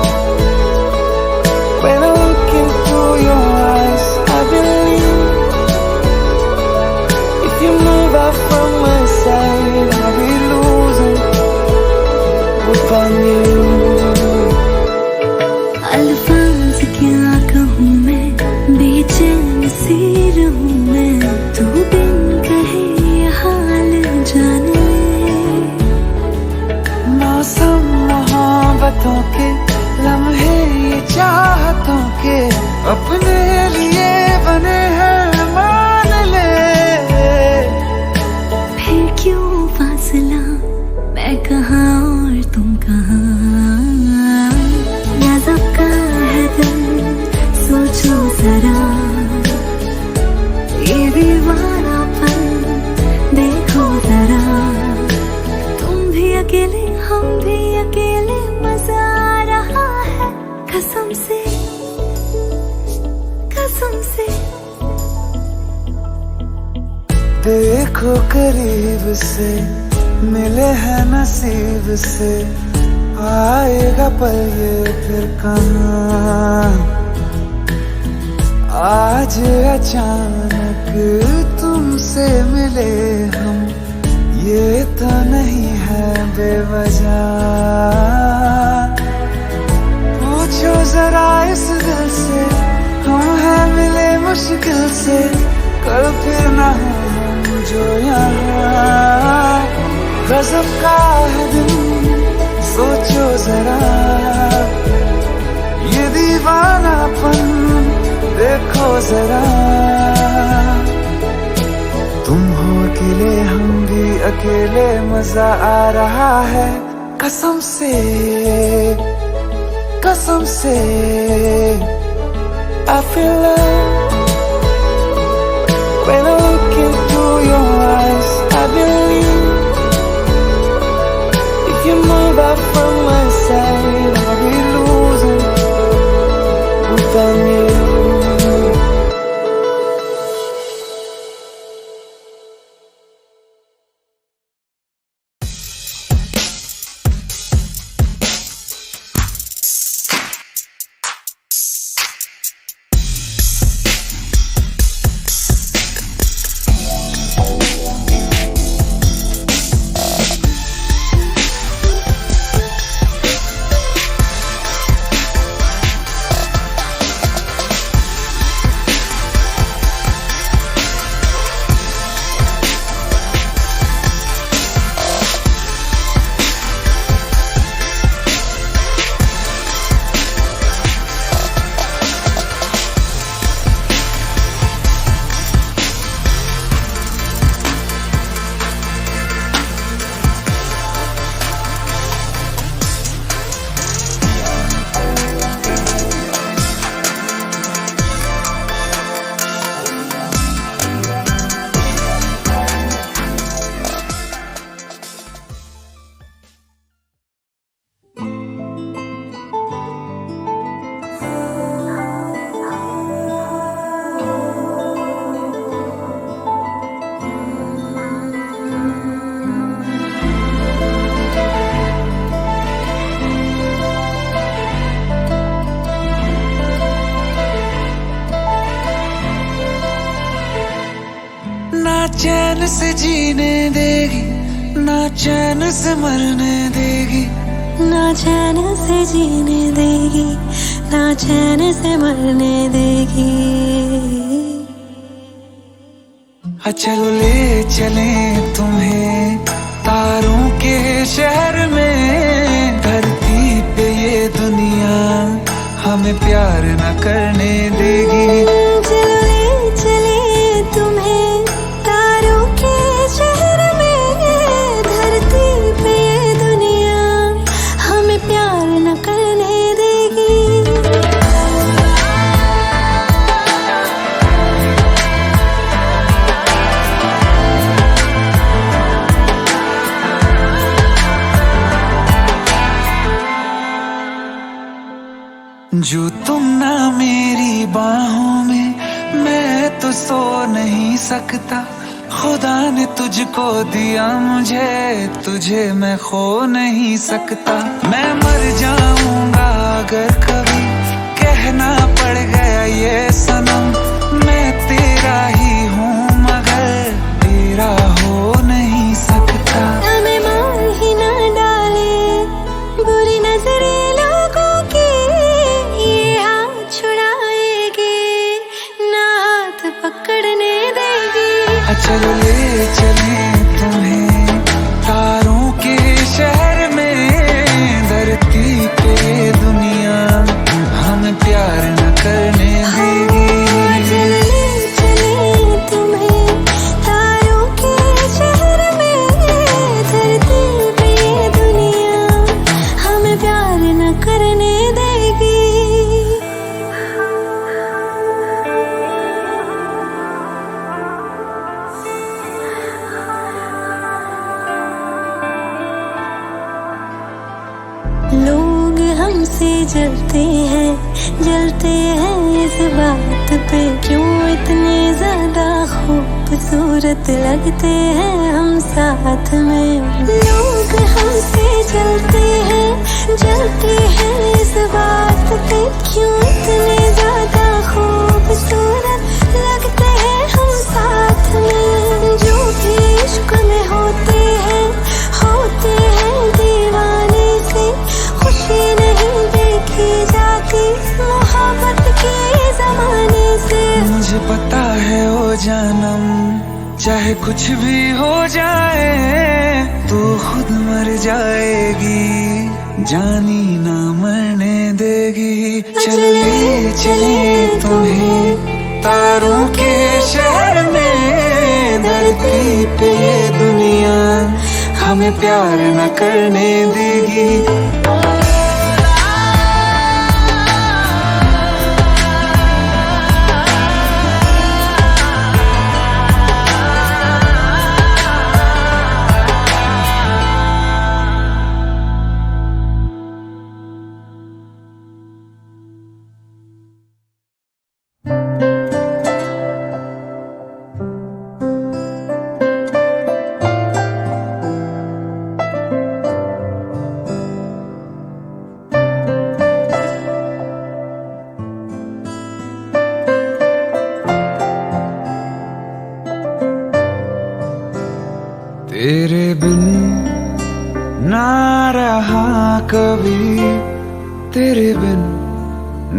when I look into your eyes. I believe if you move out from my side, I'll be losing grip on you. अल्फाज क्या कहूँ मैं, बेचैन सी रहूँ मैं, तू बिन कहे ये हाल जान ले। मौसम मोहब्बतों के लम्हे ये चाहतों के, अपने लिए बने हैं मान ले। फिर क्यों फासला, मैं कहाँ और तुम कहाँ। गजब का है दिल सोचो जरा, ये दीवानापन देखो जरा। तुम भी अकेले हम भी अकेले, मजा आ रहा है कसम से, कसम से। देखो करीब से मिले हैं नसीब से, आएगा पल ये फिर कहाँ। आज अचानक तुमसे मिले हम, ये तो नहीं है बेवजह। पूछो जरा इस दिल से, हम हैं मिले मुश्किल से, कल फिर ना हो हम जो यहाँ। गजब का है दिन सोचो जरा, ये दीवानापन देखो जरा। तुम हो अकेले हम भी अकेले, मजा आ रहा है कसम से, कसम से। I feel love when I look into your eyes. I believe if you move out from my side, I'll be losing grip on you. चैन से जीने देगी, ना चैन से मरने देगी। ना चैन से जीने देगी, ना चैन से मरने देगी। चलो ले चले तुम्हें तारों के शहर में। धरती पे ये दुनिया हमें प्यार न करने देगी। चलो ले चले तुम्हें तारों के शहर में। धरती पे ये दुनिया हमें प्यार न करने देगी। जो तुम ना मेरी बाहों में, मैं तो सो नहीं सकता। खुदा ने तुझको दिया मुझे, तुझे मैं खो नहीं सकता। मैं मर जाऊंगा अगर कभी कहना पड़ गया ये सनम। मैं तेरा ही हूँ मगर तेरा हो नहीं सकता। हमें मार ही ना डाले बुरी नजरें लोगों की, ये हाथ छुड़ाएगी ना हाथ पकड़ने देगी। चलो ले चले तुम्हें तारों के शहर में। धरती पे दुनिया हमें प्यार न करने देगी। चलो ले चले तुम्हें तारों के शहर में। धरती पे ये दुनिया हमें प्यार न करने देगी। लोग हमसे जलते हैं इस बात पे। क्यों इतने ज्यादा खूबसूरत लगते हैं हम साथ में। लोग हमसे जलते हैं इस बात पे। क्यों इतने ज्यादा खूबसूरत लगते हैं हम साथ में। जो भी इश्क में होते हैं दीवाने से। खुशी नहीं देखी जाती मोहब्बत के जमाने से। मुझे पता है ओ जानम, चाहे कुछ भी हो जाए तू खुद मर जाएगी, जानी ना मरने देगी। चले चले तुम्हें तारों के शहर में। धरती पे ये दुनिया हमें प्यार न करने देगी। तेरे बिन ना रहा कभी, तेरे बिन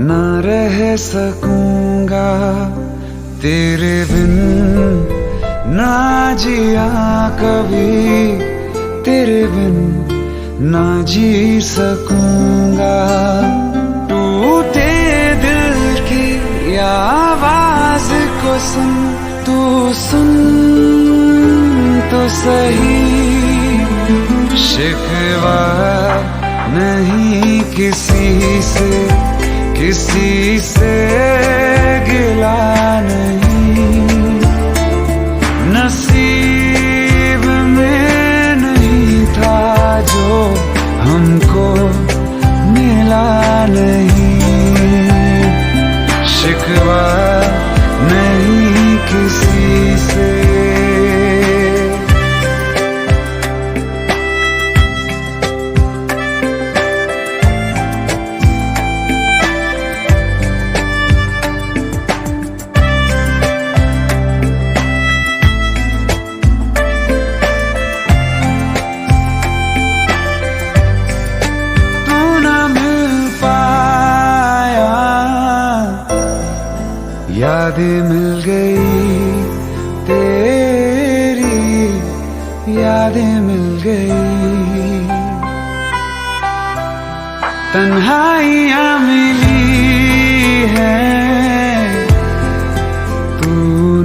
ना रह सकूंगा। तेरे बिन ना जिया कभी, तेरे बिन ना जी सकूंगा। टूटे दिल की आवाज को सुन, तू सुन तो सही। शिकवा नहीं किसी से, किसी से गिला नहीं। नसीब में नहीं था जो हमको मिला नहीं। शिकवा नहीं किसी से। यादें मिल गई तेरी, यादें मिल गई। तन्हाइयाँ मिली हैं, तू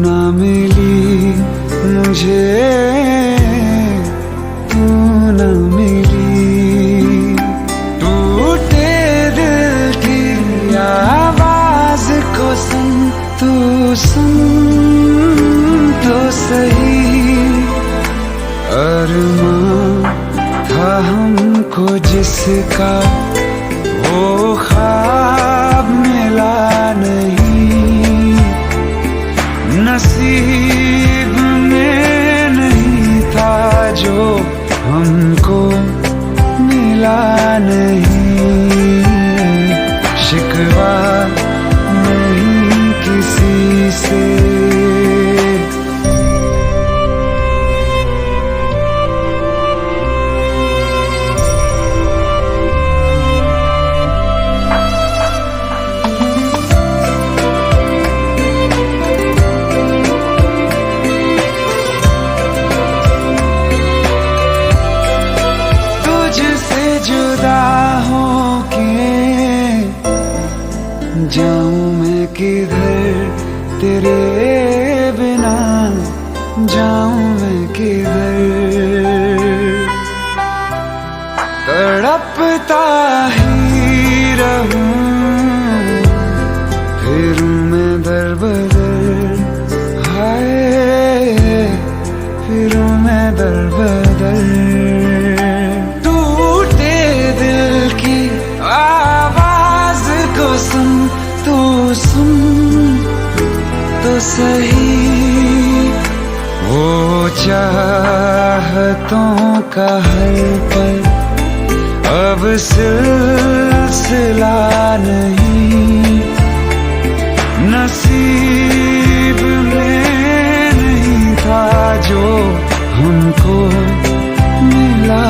ना मिली मुझे, तू ना मिली। टूटे दिल की आवाज को सुन, तू सुन तो सही। अरमां था हमको जिसका, वो ख्वाब मिला नहीं। नसीब में नहीं था जो हमको मिला नहीं। शिकवा नहीं किसी से, जाऊं मैं किधर तेरे बिना, जाऊं मैं किधर। तड़पता ही रहूं, फिरूं मैं दर बदर, हाय फिरूं मैं दर बदर। टूटे दिल की आवाज को सुन, तू सुन तो सही। वो चाहतों का हर पल अब सिलसिला नहीं। नसीब में नहीं था जो हमको मिला